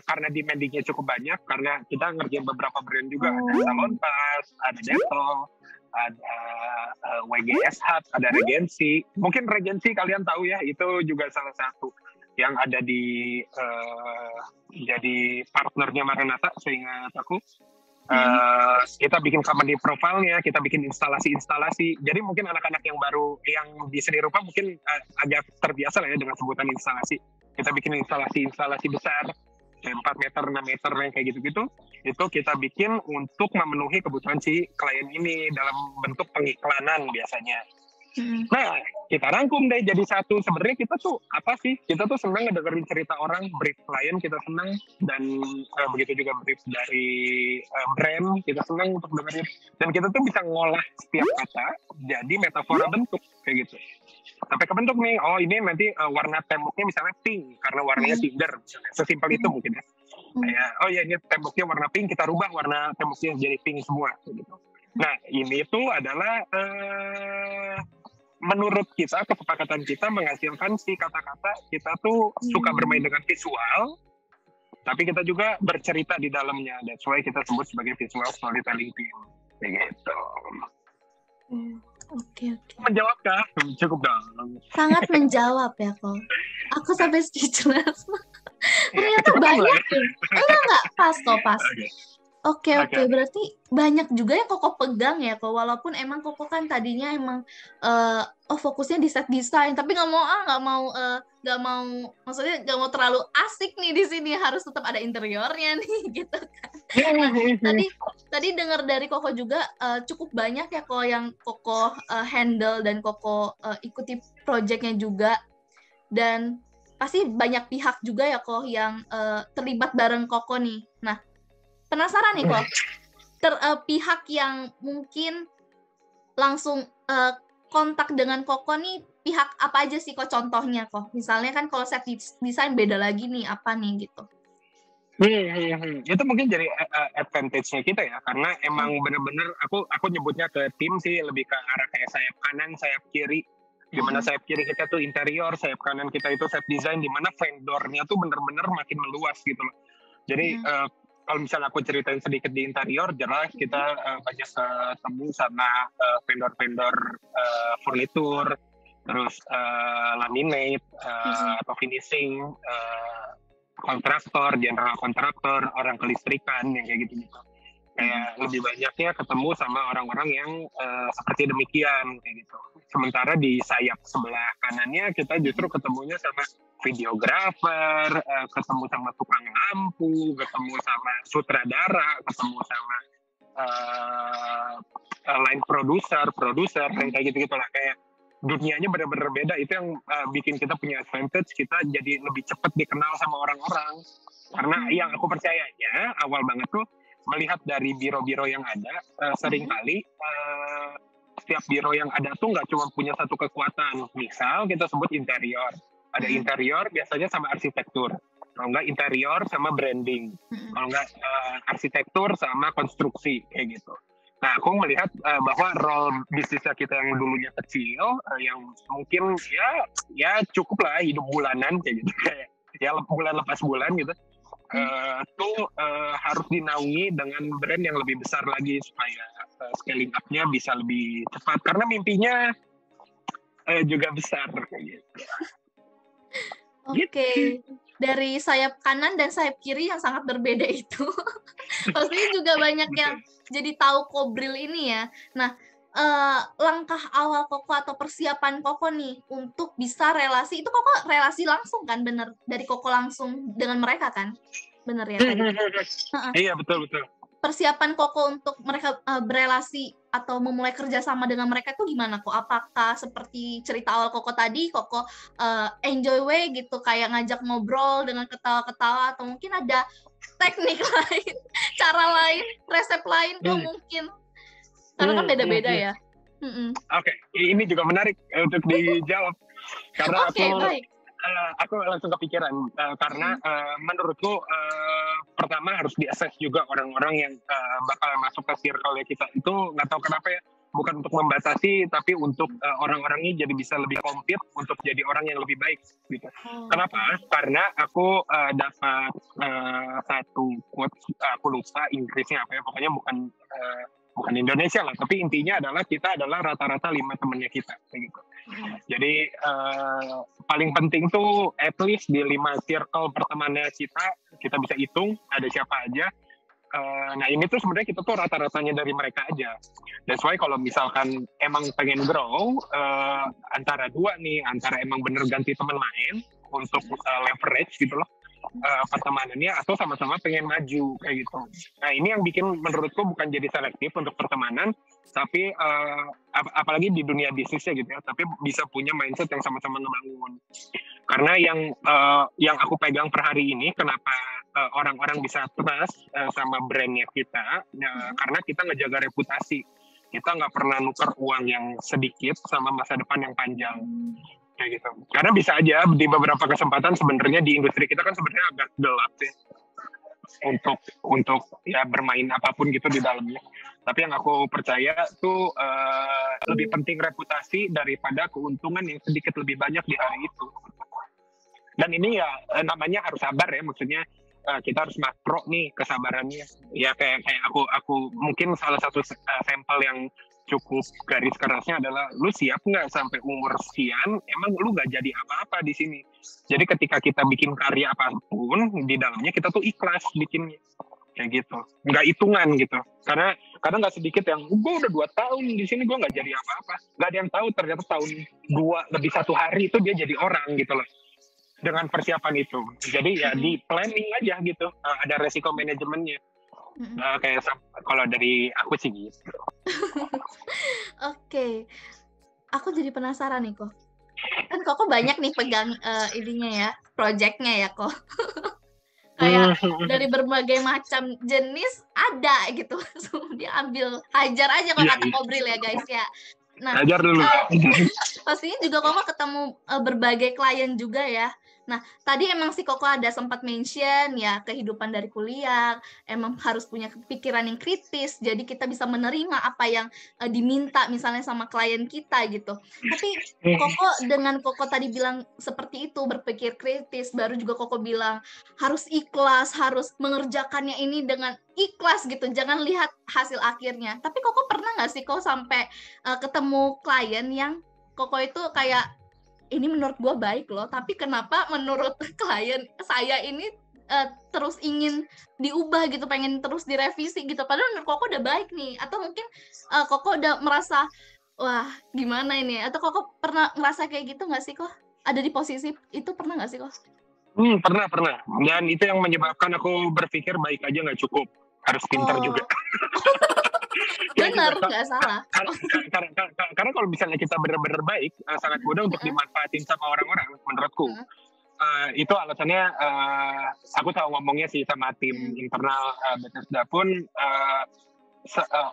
karena demandingnya cukup banyak, karena kita ngerjain beberapa brand juga, ada Salonpas, ada Dettol, ada WGS Hub, ada Regency. Mungkin Regency kalian tahu ya, itu juga salah satu yang ada di jadi partnernya Maranatha, seingat aku. Kita bikin company profile-nya, kita bikin instalasi-instalasi. Jadi mungkin anak-anak yang baru yang di seni rupa mungkin agak terbiasa lah ya dengan sebutan instalasi. Kita bikin instalasi besar 4 meter, 6 meter yang kayak gitu-gitu. Itu kita bikin untuk memenuhi kebutuhan si klien ini dalam bentuk pengiklanan biasanya. Nah, kita rangkum deh jadi satu. Sebenarnya kita tuh apa sih? Kita tuh senang ngedengerin cerita orang, brief klien kita senang, dan begitu juga brief dari brand kita senang untuk dengerin. Dan kita tuh bisa ngolah setiap kata jadi metafora bentuk kayak gitu. Sampai kebentuk nih, oh ini nanti warna temboknya misalnya pink karena warnanya Tinder, sesimpel itu mungkin ya. Kayak, oh ya ini temboknya warna pink, kita rubah warna temboknya jadi pink semua gitu. Nah ini tuh adalah menurut kita, kesepakatan kita menghasilkan si kata-kata kita tuh suka bermain dengan visual, tapi kita juga bercerita di dalamnya. That's why kita sebut sebagai visual storytelling team. Begitu. Oke. Menjawabkah? Cukup dong. Sangat menjawab ya kok. Aku sampai speechless. Ternyata banyak. Enggak, pas. Oke. Berarti banyak juga yang Koko pegang ya kok. Walaupun emang Koko kan tadinya emang fokusnya di set design, tapi nggak mau maksudnya nggak mau terlalu asik nih di sini, harus tetap ada interiornya nih gitu kan. Nah, tadi dengar dari Koko juga cukup banyak ya kok yang Koko handle dan Koko ikuti projectnya juga, dan pasti banyak pihak juga ya kok yang terlibat bareng Koko nih. Nah, penasaran nih kok, pihak yang mungkin langsung kontak dengan Koko nih, pihak apa aja sih kok contohnya kok? Misalnya kan kalau set desain beda lagi nih, apa nih gitu? Itu mungkin jadi advantage-nya kita ya, karena emang bener-bener aku nyebutnya ke tim sih lebih ke arah kayak sayap kanan, sayap kiri. Di mana sayap kiri kita tuh interior, sayap kanan kita itu set design, di mana vendornya tuh bener-bener makin meluas gitu loh. Jadi kalau misalnya aku ceritain sedikit di interior, jelas kita banyak ketemu sama vendor-vendor furnitur, terus laminate atau finishing, kontraktor, general kontraktor, orang kelistrikan yang kayak gitu-gitu. Kayak lebih banyaknya ketemu sama orang-orang yang seperti demikian kayak gitu. Sementara di sayap sebelah kanannya kita justru ketemunya sama videografer, ketemu sama tukang lampu, ketemu sama sutradara, ketemu sama line produser yang kayak gitu-gitu lah. Kayak dunianya benar-benar beda. Itu yang bikin kita punya advantage, kita jadi lebih cepat dikenal sama orang-orang. Karena yang aku percayanya awal banget tuh melihat dari biro-biro yang ada, seringkali setiap biro yang ada tuh nggak cuma punya satu kekuatan. Misal kita sebut interior, ada interior biasanya sama arsitektur, kalau nggak interior sama branding, kalau nggak arsitektur sama konstruksi kayak gitu. Nah, aku melihat bahwa role bisnisnya kita yang dulunya kecil, yang mungkin ya cukup lah hidup bulanan kayak gitu, kayak ya bulan lepas bulan gitu, tuh harus dinaungi dengan brand yang lebih besar lagi supaya scaling up-nya bisa lebih cepat, karena mimpinya juga besar kayak gitu. Oke. Dari sayap kanan dan sayap kiri yang sangat berbeda itu. Pastinya juga banyak yang jadi tahu Kobril ini ya. Nah, langkah awal Koko atau persiapan Koko nih untuk bisa relasi, itu Koko relasi langsung kan, bener? Dari Koko langsung dengan mereka kan? Bener ya tadi? Iya, betul. persiapan Koko untuk mereka berelasi atau memulai kerjasama dengan mereka itu gimana kok? Apakah seperti cerita awal Koko tadi, Koko enjoy way gitu, kayak ngajak ngobrol dengan ketawa-ketawa, atau mungkin ada teknik lain, cara lain, resep lain kok mungkin? Karena kan beda-beda ya. Oke, ini juga menarik untuk dijawab karena baik. Aku langsung kepikiran karena menurutku pertama harus diakses juga orang-orang yang bakal masuk ke circle kita. Itu nggak tahu kenapa ya, bukan untuk membatasi tapi untuk orang-orangnya jadi bisa lebih komplit untuk jadi orang yang lebih baik gitu. Kenapa? Karena aku dapat satu quote, aku lupa Inggrisnya apa ya, pokoknya bukan Indonesia lah, tapi intinya adalah kita adalah rata-rata 5 temannya kita gitu. Jadi paling penting tuh at least di 5 circle pertemanannya kita bisa hitung ada siapa aja. Nah ini tuh sebenarnya kita tuh rata-ratanya dari mereka aja. That's why kalau misalkan emang pengen grow antara dua nih, antara emang bener ganti teman lain untuk leverage gitu loh pertemanannya, atau sama-sama pengen maju kayak gitu. Nah ini yang bikin menurutku bukan jadi selektif untuk pertemanan, tapi apalagi di dunia bisnisnya gitu ya, tapi bisa punya mindset yang sama-sama ngebangun. Karena yang aku pegang per hari ini, kenapa orang-orang bisa trust sama brandnya kita, karena kita ngejaga reputasi. Kita nggak pernah nuker uang yang sedikit sama masa depan yang panjang. Kayak gitu. Karena bisa aja di beberapa kesempatan sebenarnya di industri kita kan sebenarnya agak gelap ya untuk ya bermain apapun gitu di dalamnya. Tapi yang aku percaya tuh lebih penting reputasi daripada keuntungan yang sedikit lebih banyak di hari itu. Dan ini ya namanya harus sabar ya, maksudnya kita harus makro nih kesabarannya. Ya kayak aku mungkin salah satu sampel yang cukup garis kerasnya adalah lu siap nggak sampai umur sekian emang lu nggak jadi apa-apa di sini. Jadi ketika kita bikin karya apapun di dalamnya kita tuh ikhlas bikinnya kayak gitu, nggak hitungan gitu. Karena kadang nggak sedikit yang gue udah 2 tahun di sini gue nggak jadi apa-apa, nggak ada yang tahu ternyata tahun 2 lebih 1 hari itu dia jadi orang gitu loh dengan persiapan itu. Jadi ya di planning aja gitu, ada resiko manajemennya. Kayak kalau dari aku sih gitu. Oke, aku jadi penasaran nih kok. Kan Koko banyak nih pegang ininya ya, projectnya ya kok. Kayak dari berbagai macam jenis ada gitu. Dia ambil hajar aja kalau kata Kobril ya guys ya. Nah, hajar dulu. Pastinya juga Koko ketemu berbagai klien juga ya. Nah, tadi emang si Koko ada sempat mention ya kehidupan dari kuliah, emang harus punya pikiran yang kritis, jadi kita bisa menerima apa yang diminta misalnya sama klien kita gitu. Tapi Koko dengan Koko tadi bilang seperti itu, berpikir kritis, baru juga Koko bilang harus ikhlas, harus mengerjakannya ini dengan ikhlas gitu, jangan lihat hasil akhirnya. Tapi Koko pernah nggak sih Koko sampai ketemu klien yang Koko itu kayak ini menurut gue baik loh, tapi kenapa menurut klien saya ini terus ingin diubah gitu, pengen terus direvisi gitu, padahal menurut Koko udah baik nih, atau mungkin Koko udah merasa wah gimana ini, atau Koko pernah ngerasa kayak gitu nggak sih kok? Ada di posisi itu pernah nggak sih kok? Pernah, dan itu yang menyebabkan aku berpikir baik aja nggak cukup, harus pintar juga. Benar, nggak salah. Karena kalau misalnya kita benar-benar baik, sangat mudah untuk dimanfaatin sama orang-orang menurutku. Itu alasannya aku tahu ngomongnya sih sama tim internal Bethesda pun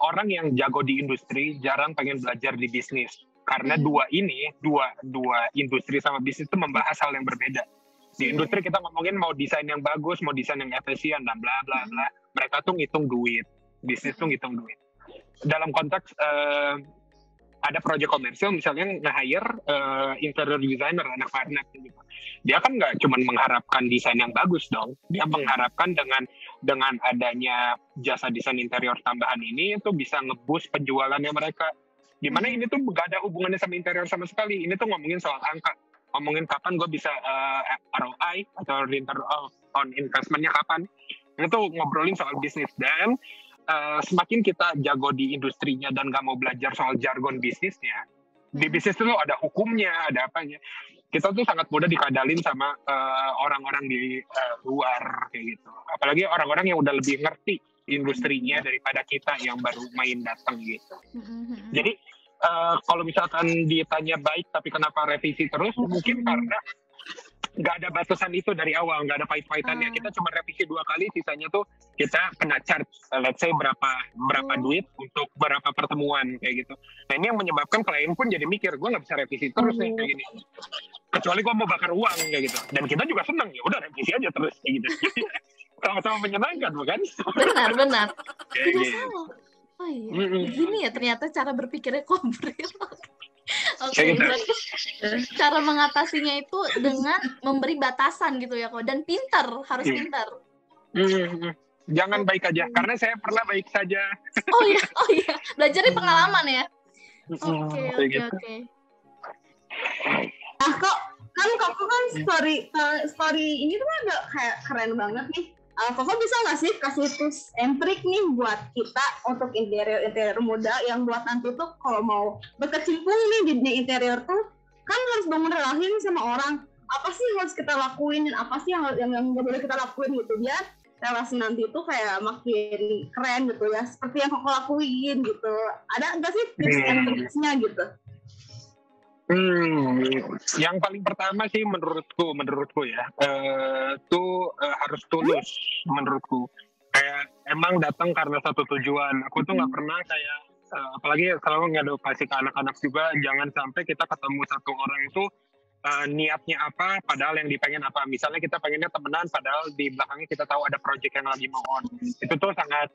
orang yang jago di industri jarang pengen belajar di bisnis karena dua industri sama bisnis itu membahas hal yang berbeda. Di industri kita ngomongin mau desain yang bagus, mau desain yang efisien dan bla bla bla. Mereka tuh ngitung duit, bisnis tuh ngitung duit. Dalam konteks ada proyek komersial misalnya nge-hire interior designer anak warnet gitu. Dia kan nggak cuma mengharapkan desain yang bagus dong. Dia mengharapkan dengan adanya jasa desain interior tambahan ini itu bisa nge-boost penjualannya mereka. Dimana ini tuh nggak ada hubungannya sama interior sama sekali. Ini tuh ngomongin soal angka. Ngomongin kapan gue bisa ROI atau return on investment-nya kapan. Itu ngobrolin soal bisnis. Dan semakin kita jago di industrinya dan gak mau belajar soal jargon bisnisnya, di bisnis itu ada hukumnya, ada apanya. Kita tuh sangat mudah dikadalin sama orang-orang di luar kayak gitu. Apalagi orang-orang yang udah lebih ngerti industrinya daripada kita yang baru main datang gitu. Jadi kalau misalkan ditanya baik tapi kenapa revisi terus, mungkin karena nggak ada batasan itu dari awal, nggak ada pahit-pahitannya. Kita cuma revisi 2 kali, sisanya tuh kita kena charge, let's say berapa duit untuk berapa pertemuan kayak gitu. Nah ini yang menyebabkan klien pun jadi mikir, gue nggak bisa revisi terus nih kayak gini. Kecuali gue mau bakar uang kayak gitu. Dan kita juga senang, ya udah revisi aja terus kayak gitu. Sama-sama menyenangkan, bukan? Benar. Kayak Tidak gitu. salah. Oh iya, begini ya ternyata cara berpikirnya Kobril. Oke, Kayak gitu. berarti cara mengatasinya itu dengan memberi batasan gitu ya kok, dan harus pintar. Jangan baik aja, karena saya pernah baik saja. Oh iya, belajar dari pengalaman ya. Oke. Gitu. Nah kok kan Koko kan story ini tuh agak kayak keren banget nih. Koko bisa nggak sih kasih tips and trick nih buat kita untuk interior muda yang buat nanti tuh kalau mau berkecimpung nih di dunia interior tuh kan harus bangun relasi nih sama orang. Apa sih yang harus kita lakuin dan apa sih yang nggak boleh kita lakuin gitu biar relasi nanti tuh kayak makin keren gitu ya, seperti yang Koko lakuin gitu. Ada nggak sih tips and tricksnya gitu? Yang paling pertama sih menurutku ya, harus tulus menurutku. Kayak emang datang karena satu tujuan. Aku tuh nggak pernah kayak, apalagi selalu ngedukasi ke anak-anak juga, jangan sampai kita ketemu satu orang itu niatnya apa, padahal yang dipengen apa. Misalnya kita pengennya temenan, padahal di belakangnya kita tahu ada project yang lagi mau on. Itu tuh sangat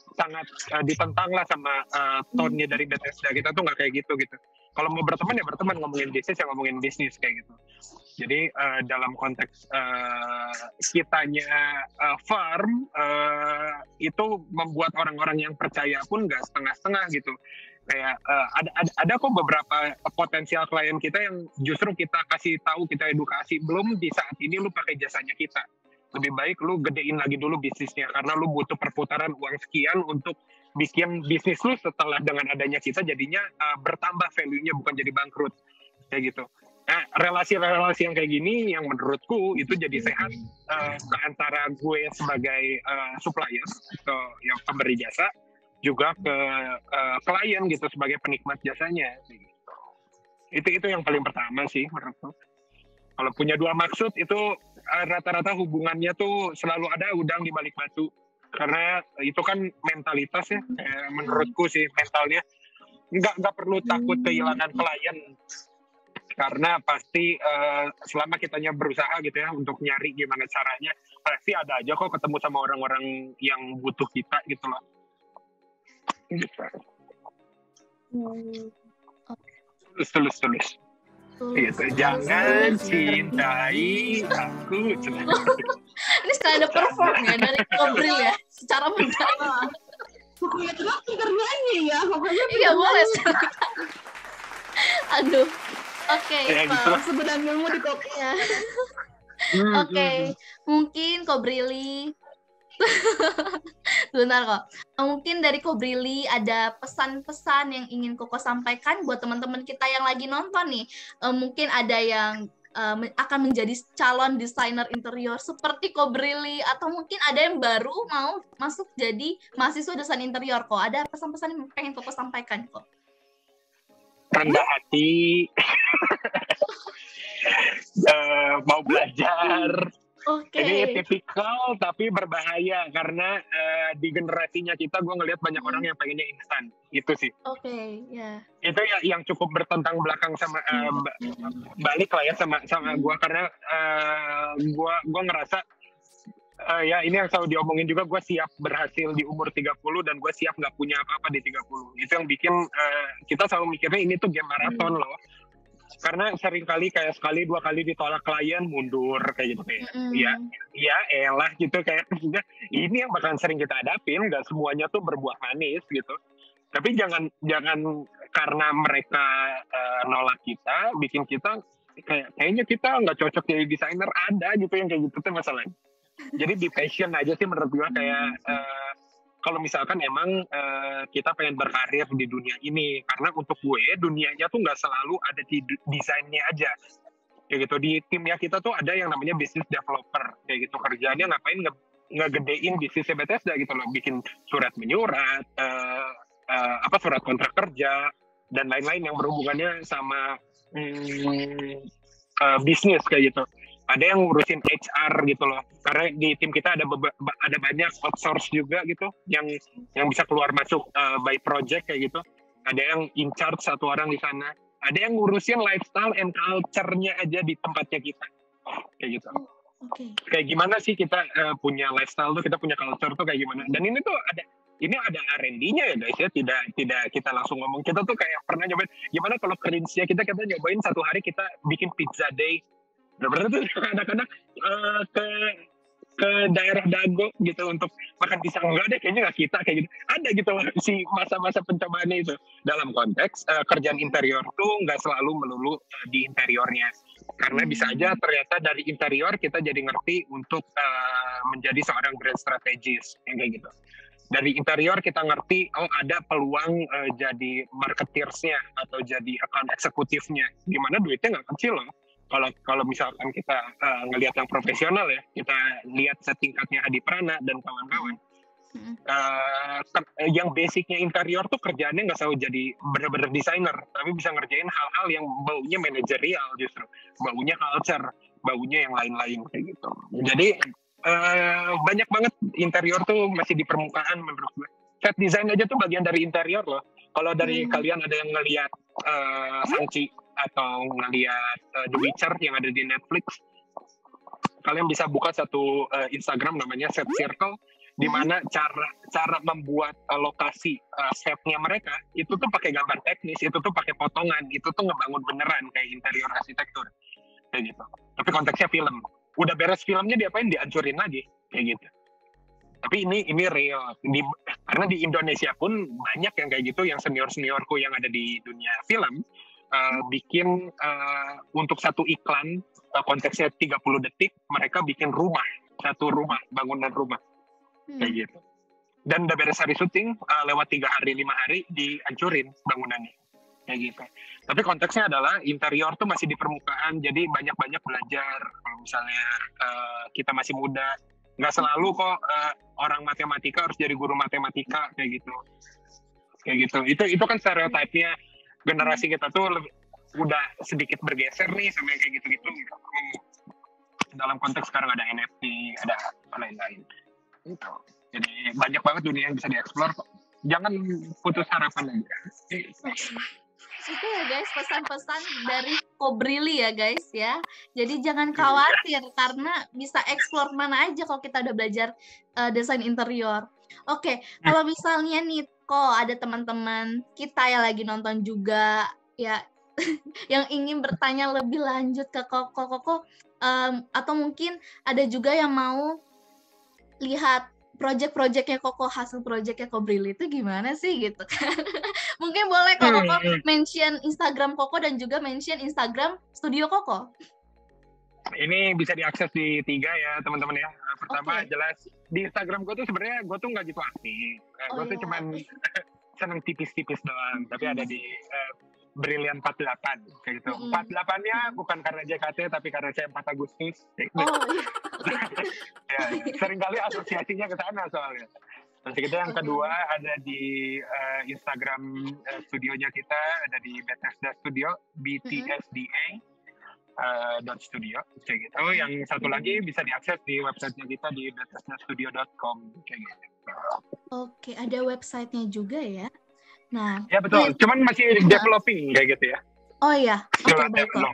ditentang lah sama tone-nya dari Bethesda. Kita tuh nggak kayak gitu. Kalau mau berteman ya berteman, ngomongin bisnis ya ngomongin bisnis kayak gitu. Jadi dalam konteks kitanya firm, itu membuat orang-orang yang percaya pun nggak setengah-setengah gitu. Kayak ada kok beberapa potensial klien kita yang justru kita kasih tahu, kita edukasi, belum di saat ini lu pakai jasanya kita. Lebih baik lu gedein lagi dulu bisnisnya, karena lu butuh perputaran uang sekian untuk bikin bisnis lu setelah dengan adanya kita jadinya bertambah value-nya, bukan jadi bangkrut kayak gitu. Nah, relasi-relasi yang kayak gini yang menurutku itu jadi sehat ke antara gue sebagai supplier atau yang pemberi jasa, juga ke klien gitu sebagai penikmat jasanya. Itu yang paling pertama sih menurutku. Kalau punya dua maksud itu rata-rata hubungannya tuh selalu ada udang di balik batu. Karena itu kan mentalitas ya, menurutku sih mentalnya. Nggak perlu takut kehilangan klien. Karena pasti selama kitanya berusaha gitu ya untuk nyari gimana caranya, pasti ada aja kok ketemu sama orang-orang yang butuh kita gitu loh. Tulus. Gitu. Jangan cintai aku. Ini sekali ada perform ya dari Kobril ya, secara mendalam. Pokoknya itu pinter nyanyi ya, pokoknya. Iya boleh. Aduh. Oke. Gitu. Sebenarnya ilmu di Koko ya. Oke, mungkin Kobrili. Bentar kok. Mungkin dari Kobrili ada pesan-pesan yang ingin Koko sampaikan buat teman-teman kita yang lagi nonton nih. Mungkin ada yang akan menjadi calon desainer interior seperti Kobrili, atau mungkin ada yang baru mau masuk jadi mahasiswa desain interior kok. Ada pesan-pesan yang pengen Koko sampaikan kok. Rendah hati, mau belajar. Ini tipikal tapi berbahaya karena di generasinya kita gue ngelihat banyak orang yang pengennya instan. Itu sih. Ya. Itu yang cukup bertentang belakang sama balik lah ya sama gue, karena gue ngerasa ya ini yang selalu diomongin juga, gue siap berhasil di umur 30 dan gue siap nggak punya apa-apa di 30. Itu yang bikin kita selalu mikirnya ini tuh game maraton loh. Karena sering kali kayak sekali dua kali ditolak klien, mundur kayak gitu kayak ya elah gitu, kayak ini yang bakalan sering kita hadapin. Nggak semuanya tuh berbuah manis gitu, tapi jangan karena mereka nolak kita bikin kita kayaknya kita nggak cocok jadi desainer. Ada gitu yang kayak gitu tuh masalahnya. Jadi be patient aja sih menurut gue. Kayak kalau misalkan emang kita pengen berkarir di dunia ini, karena untuk gue dunianya tuh nggak selalu ada di desainnya aja kayak gitu. Di timnya kita tuh ada yang namanya business developer kayak gitu, kerjaannya ngapain ngegedein bisnisnya Bethesda gitu loh, bikin surat menyurat, surat kontrak kerja dan lain-lain yang berhubungannya sama bisnis kayak gitu. Ada yang ngurusin HR gitu loh, karena di tim kita ada banyak outsource juga gitu yang bisa keluar masuk by project kayak gitu. Ada yang in charge satu orang di sana, ada yang ngurusin lifestyle and culture-nya aja di tempatnya kita kayak gitu. Kayak gimana sih kita punya lifestyle tuh, kita punya culture tuh kayak gimana. Dan ini tuh ada R&D-nya ya guys ya, tidak kita langsung ngomong. Kita tuh kayak pernah nyobain gimana kalau cringe-nya kita nyobain satu hari kita bikin pizza day. Benar-benar tuh anak-anak ke daerah Dago gitu untuk makan pisang. Enggak deh, kayaknya nggak kita kayak gitu. Ada gitu si masa-masa pencobaannya itu. Dalam konteks kerjaan interior tuh nggak selalu melulu di interiornya. Karena bisa aja ternyata dari interior kita jadi ngerti untuk menjadi seorang brand strategis yang kayak gitu. Dari interior kita ngerti, ada peluang jadi marketeersnya atau jadi account eksekutifnya. Dimana duitnya nggak kecil loh. Kalau misalkan kita ngelihat yang profesional ya, kita lihat setingkatnya Hadi Prana dan kawan-kawan. Yang basicnya interior tuh kerjaannya nggak selalu jadi bener-bener desainer, tapi bisa ngerjain hal-hal yang baunya manajerial justru, baunya culture, baunya yang lain-lain kayak gitu. Jadi banyak banget interior tuh masih di permukaan menurut gue. Set design aja tuh bagian dari interior loh. Kalau dari kalian ada yang ngelihat Shang-Chi atau ngelihat The Witcher yang ada di Netflix, kalian bisa buka satu Instagram namanya Set Circle, di mana cara membuat lokasi setnya mereka itu tuh pakai gambar teknis, itu tuh pakai potongan, itu tuh ngebangun beneran kayak interior arsitektur kayak gitu. Tapi konteksnya film, udah beres filmnya diapain, dihancurin lagi kayak gitu. Tapi ini real, karena di Indonesia pun banyak yang kayak gitu, yang seniorku yang ada di dunia film bikin untuk satu iklan konteksnya 30 detik mereka bikin satu rumah, bangunan rumah kayak gitu. Dan udah beres hari syuting, lewat 3 hari 5 hari dihancurin bangunannya kayak gitu. Tapi konteksnya adalah interior tuh masih di permukaan, jadi banyak-banyak belajar. Kalau misalnya kita masih muda, nggak selalu kok orang matematika harus jadi guru matematika kayak gitu. Itu kan stereotipnya. Generasi kita tuh udah sedikit bergeser nih sama yang kayak gitu-gitu. Dalam konteks sekarang ada NFT, ada lain-lain. Gitu. Jadi banyak banget dunia yang bisa dieksplor. Jangan putus harapan aja. Itu ya guys, pesan-pesan dari Kobrili ya guys ya. Jadi jangan khawatir karena bisa eksplor mana aja kalau kita udah belajar desain interior. Oke, kalau misalnya nih kok ada teman-teman kita yang lagi nonton juga ya yang ingin bertanya lebih lanjut ke Koko atau mungkin ada juga yang mau lihat project-projectnya Koko, hasil projectnya Kobrili itu gimana sih gitu kan. Mungkin boleh Koko mention Instagram Koko dan juga mention Instagram studio Koko. Ini bisa diakses di 3 ya teman-teman ya. Pertama jelas di Instagram gue tuh sebenarnya gue tuh nggak gitu aktif. Gue tuh cuman seneng tipis-tipis doang. Tapi ada di Brilian 48 kayak gitu. 48-nya bukan karena JKT tapi karena saya 4 Agustus. Ya, seringkali asosiasinya ke sana soalnya. Terus kita yang kedua ada di Instagram studionya kita, ada di Bethesda Studio, BTSDA. .studio kayak gitu. Yang satu lagi bisa diakses di websitenya kita di bethesdastudio.com kayak gitu. Oke, ada websitenya juga ya. Nah, ya betul. Cuman masih developing kayak gitu ya. Oh iya. Oke, baiklah.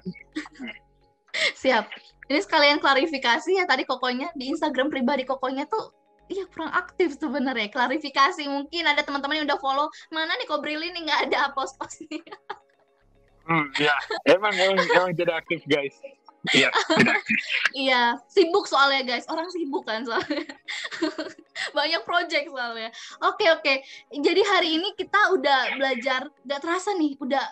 Siap. Ini sekalian klarifikasi ya tadi Kokonya di Instagram pribadi Kokonya tuh iya kurang aktif sebenarnya. Klarifikasi mungkin ada teman-teman yang udah follow, mana nih Kobrili nih nggak ada post-postnya. Ya, emang tidak aktif guys. Iya, tidak aktif. Iya, sibuk soalnya guys. Orang sibuk kan soalnya. Banyak project soalnya. Oke. Jadi hari ini kita udah belajar, udah terasa nih, udah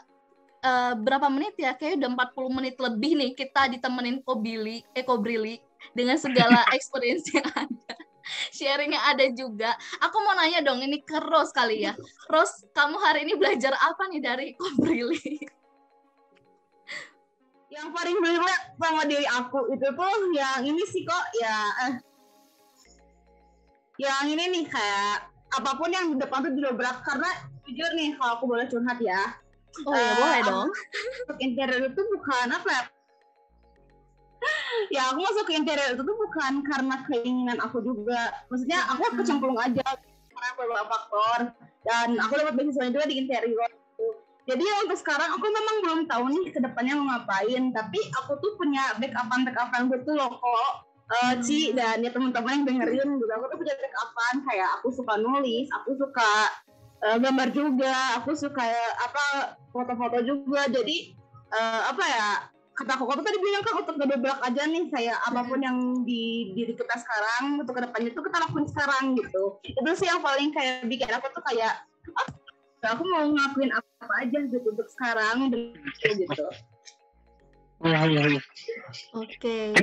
berapa menit ya? Kayaknya udah 40 menit lebih nih kita ditemenin Kobrili dengan segala experience yang ada. Sharing yang ada juga. Aku mau nanya dong, ini ke Rose kali ya. Rose, kamu hari ini belajar apa nih dari Kobrili? Yang paling relate sama diri aku itu tuh yang ini sih kok ya yang ini nih kayak apapun yang di depan tuh didobrak, karena jujur nih kalau aku boleh curhat ya. Oh ya boleh dong. Masuk interior itu bukan apa ya? Ya aku masuk ke interior itu tuh bukan karena keinginan aku juga. Maksudnya aku kecemplung aja karena beberapa faktor. Dan aku dapat beasiswa juga di interior. Jadi ya untuk sekarang aku memang belum tahu nih kedepannya mau ngapain. Tapi aku tuh punya backupan gitu loh kok. Ci dan ya teman-teman yang dengerin gitu. Aku tuh punya backupan kayak aku suka nulis, aku suka gambar juga, aku suka foto-foto juga. Jadi apa ya? Kata aku tuh tadi bilang kan untuk ngedobrak aja nih kayak apapun yang di diri kita sekarang untuk kedepannya tuh kita lakuin sekarang gitu. Itu sih yang paling kayak bikin aku tuh kayak aku mau ngelakuin apa aja gitu untuk sekarang gitu. Oke.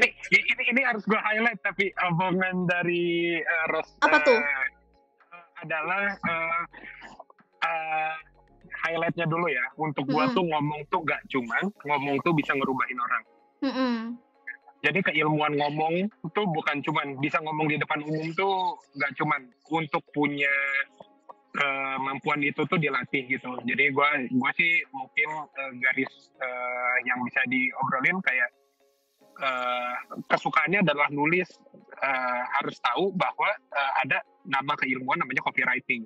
Ini harus gue highlight tapi omongan dari Ros. Apa tuh? Adalah highlightnya dulu ya. Untuk gua tuh ngomong tuh gak cuman ngomong tuh bisa ngerubahin orang. Jadi keilmuan ngomong tuh bukan cuman bisa ngomong di depan umum tuh gak cuman untuk punya kemampuan itu tuh dilatih gitu. Jadi gua sih mungkin garis yang bisa diobrolin kayak kesukaannya adalah nulis. Harus tahu bahwa ada nama keilmuan namanya copywriting.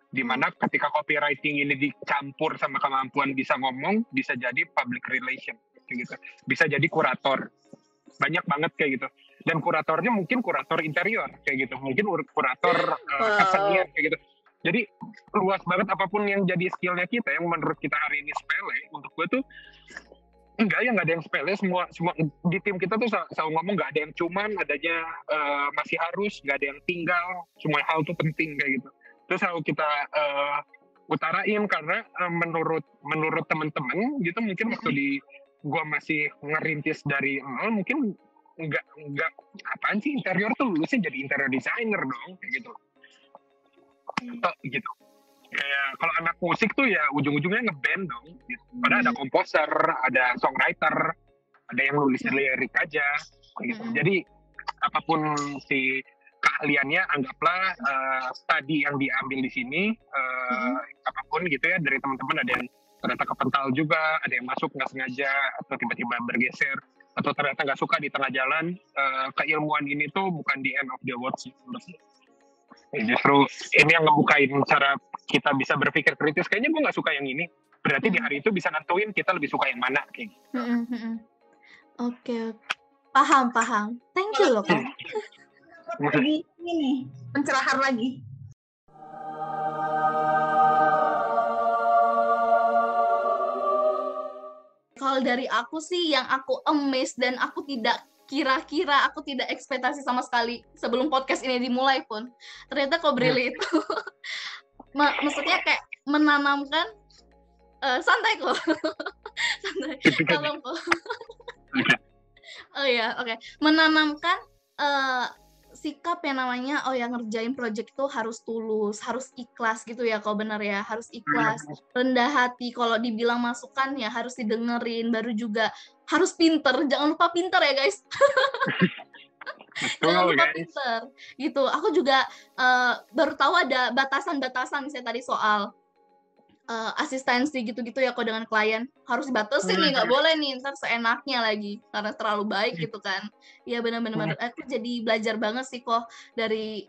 Di mana ketika copywriting ini dicampur sama kemampuan bisa ngomong, bisa jadi public relation, kayak gitu. Bisa jadi kurator, banyak banget kayak gitu. Dan kuratornya mungkin kurator interior, kayak gitu. Mungkin kurator kesenian, kayak gitu. Jadi luas banget apapun yang jadi skillnya kita, yang menurut kita hari ini sepele, untuk gue tuh nggak ada yang sepele. Semua di tim kita tuh selalu ngomong nggak ada yang cuman, adanya masih harus, nggak ada yang tinggal. Semua hal tuh penting kayak gitu. Terus selalu kita utarain karena menurut teman-teman gitu mungkin waktu di gua masih ngerintis dari nol mungkin nggak apaan sih interior tuh lulusnya jadi interior designer dong kayak gitu. Gitu. Kayak kalau anak musik tuh ya ujung-ujungnya ngeband dong. Gitu. Padahal ada komposer, ada songwriter, ada yang nulis lirik aja kayak gitu. Jadi apapun si keahliannya anggaplah studi yang diambil di sini apapun gitu ya dari teman-teman, ada yang ternyata kepental juga, ada yang masuk nggak sengaja atau tiba-tiba bergeser atau ternyata nggak suka di tengah jalan. Keilmuan ini tuh bukan the end of the world sih menurut. Justru ini yang ngebukain cara kita bisa berpikir kritis. Kayaknya gue nggak suka yang ini, berarti di hari itu bisa nentuin kita lebih suka yang mana kayak gitu. Oke. Paham. Thank you loh Kak. Lagi ini pencerahan lagi. Kalau dari aku sih yang aku amazed dan aku tidak kira-kira, aku tidak ekspektasi sama sekali sebelum podcast ini dimulai pun ternyata Cobrili itu maksudnya kayak menanamkan santai kok. Santai. Tolong kok. Oh ya, oke. Menanamkan sikap yang namanya yang ngerjain project itu harus tulus, harus ikhlas gitu ya, kalau benar ya, harus ikhlas, rendah hati. Kalau dibilang masukan ya harus didengerin, baru juga harus pinter. Jangan lupa pinter ya guys. Jangan lupa pinter gitu. Aku juga baru tahu ada batasan-batasan, misalnya tadi soal asistensi gitu-gitu ya, kok dengan klien harus dibatasin nih, nggak boleh nih ntar seenaknya lagi karena terlalu baik gitu kan. Ya benar-benar aku jadi belajar banget sih kok dari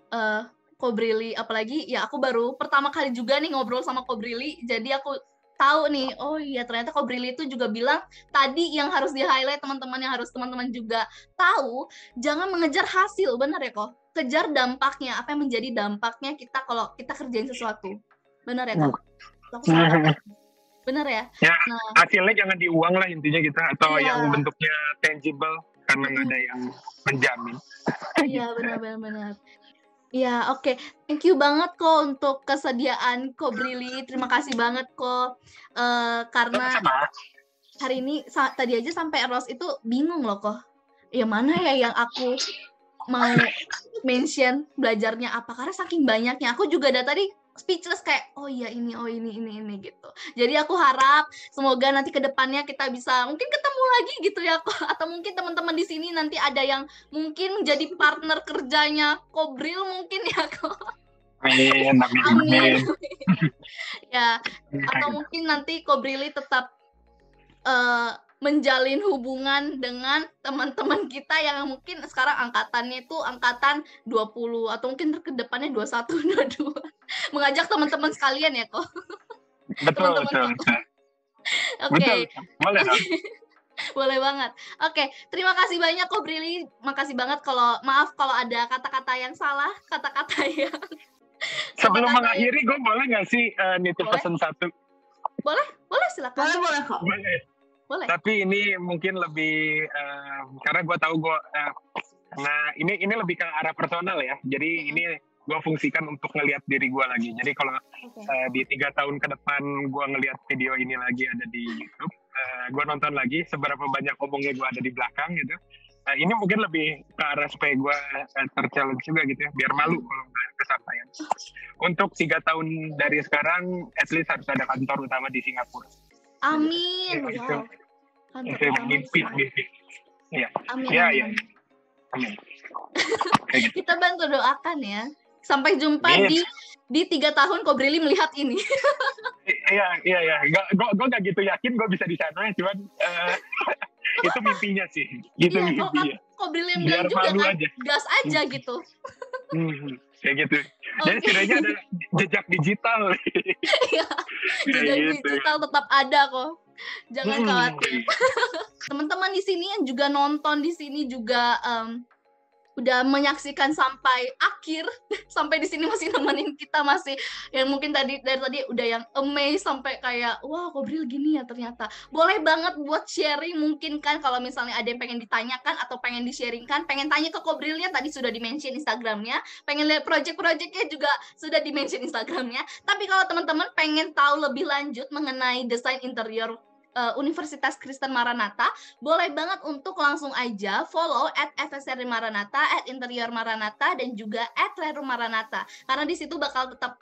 Cobrili, apalagi ya aku baru pertama kali juga nih ngobrol sama Cobrili, jadi aku tahu nih, oh iya ternyata Cobrili itu juga bilang tadi yang harus di-highlight teman-teman, yang harus teman-teman juga tahu, jangan mengejar hasil, benar ya kok, kejar dampaknya, apa yang menjadi dampaknya kita kalau kita kerjain sesuatu, benar ya kak? Bener ya? Hasilnya jangan diuang lah intinya gitu, atau yang bentuknya tangible karena nggak ada yang menjamin. Iya benar. Iya oke. Thank you banget kok untuk kesediaan Cobrili, terima kasih banget kok karena hari ini tadi aja sampai Ros itu bingung loh kok. Ya mana ya yang aku mau mention belajarnya apa, karena saking banyaknya. Aku juga dari tadi speechless kayak oh iya ini gitu. Jadi aku harap semoga nanti ke depannya kita bisa mungkin ketemu lagi gitu ya kok, atau mungkin teman-teman di sini nanti ada yang mungkin jadi partner kerjanya Kobril mungkin ya kok. Amin. Amin. Ya, atau mungkin nanti Kobrili tetap menjalin hubungan dengan teman-teman kita yang mungkin sekarang angkatannya itu angkatan 20 atau mungkin ke depannya 21, 22. Mengajak teman-teman sekalian ya kok. Betul. Oke. Boleh dong. Boleh banget. Oke, terima kasih banyak kok Brili. Makasih banget maaf kalau ada kata-kata yang salah, kata-kata yang Sebelum mengakhiri, gue boleh nggak sih nitip pesan satu? Boleh silakan. Boleh kok. Boleh. Tapi ini mungkin lebih karena gue tahu karena ini lebih ke arah personal ya. Jadi ini gue fungsikan untuk ngelihat diri gue lagi. Jadi kalau di 3 tahun ke depan gue ngelihat video ini lagi ada di YouTube, gue nonton lagi seberapa banyak omongnya gue ada di belakang gitu. Ini mungkin lebih ke arah supaya gue terchallenge juga gitu ya, biar malu kalau nggak kesampaian. Untuk 3 tahun dari sekarang, at least harus ada kantor utama di Singapura. Amin. Ya, Wow. Itu mimpi. Iya. Amin. Amin. Kita bantu doakan ya. Sampai jumpa di 3 tahun Kobrili melihat ini. Iya. Gue nggak gitu yakin gue bisa di sana, cuman itu mimpinya sih. Itu mimpinya. Kobrili yang bilang juga kan, gas aja gitu. Kayak gitu. Jadi setidaknya ada jejak digital. Iya, jejak digital tetap ada kok. Jangan khawatir. Teman-teman di sini yang juga nonton di sini juga udah menyaksikan sampai akhir, sampai di sini masih nemenin kita, masih yang mungkin dari tadi udah yang amazed sampai kayak wah Kobril gini ya ternyata. Boleh banget buat sharing mungkin kan kalau misalnya ada yang pengen ditanyakan atau pengen di-sharingkan, pengen tanya ke Kobrilnya tadi sudah di-mention Instagramnya, pengen lihat project-projectnya juga sudah di-mention Instagramnya. Tapi kalau teman-teman pengen tahu lebih lanjut mengenai desain interior Universitas Kristen Maranatha, boleh banget untuk langsung aja follow @FSRI Maranatha, @Interior Maranatha, dan juga @Rerum Maranatha. Karena di situ bakal tetap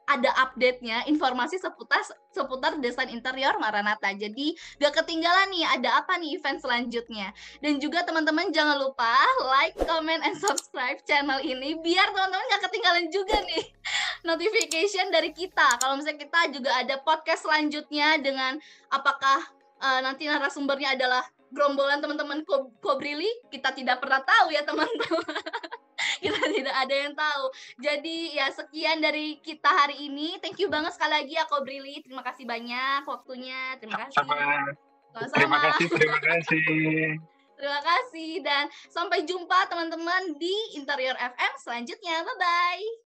ada update-nya, informasi seputar desain interior Maranatha. Jadi gak ketinggalan nih ada apa nih event selanjutnya. Dan juga teman-teman jangan lupa like, comment, and subscribe channel ini biar teman-teman gak ketinggalan juga nih notification dari kita. Kalau misalnya kita juga ada podcast selanjutnya dengan apakah nanti narasumbernya adalah gerombolan teman-teman Kobrili, kita tidak pernah tahu ya teman-teman. Kita tidak ada yang tahu. Jadi ya sekian dari kita hari ini. Thank you banget sekali lagi ya Kobrili. Terima kasih banyak waktunya. Terima kasih. Terima kasih. Terima kasih dan sampai jumpa teman-teman di Interior FM selanjutnya. Bye-bye.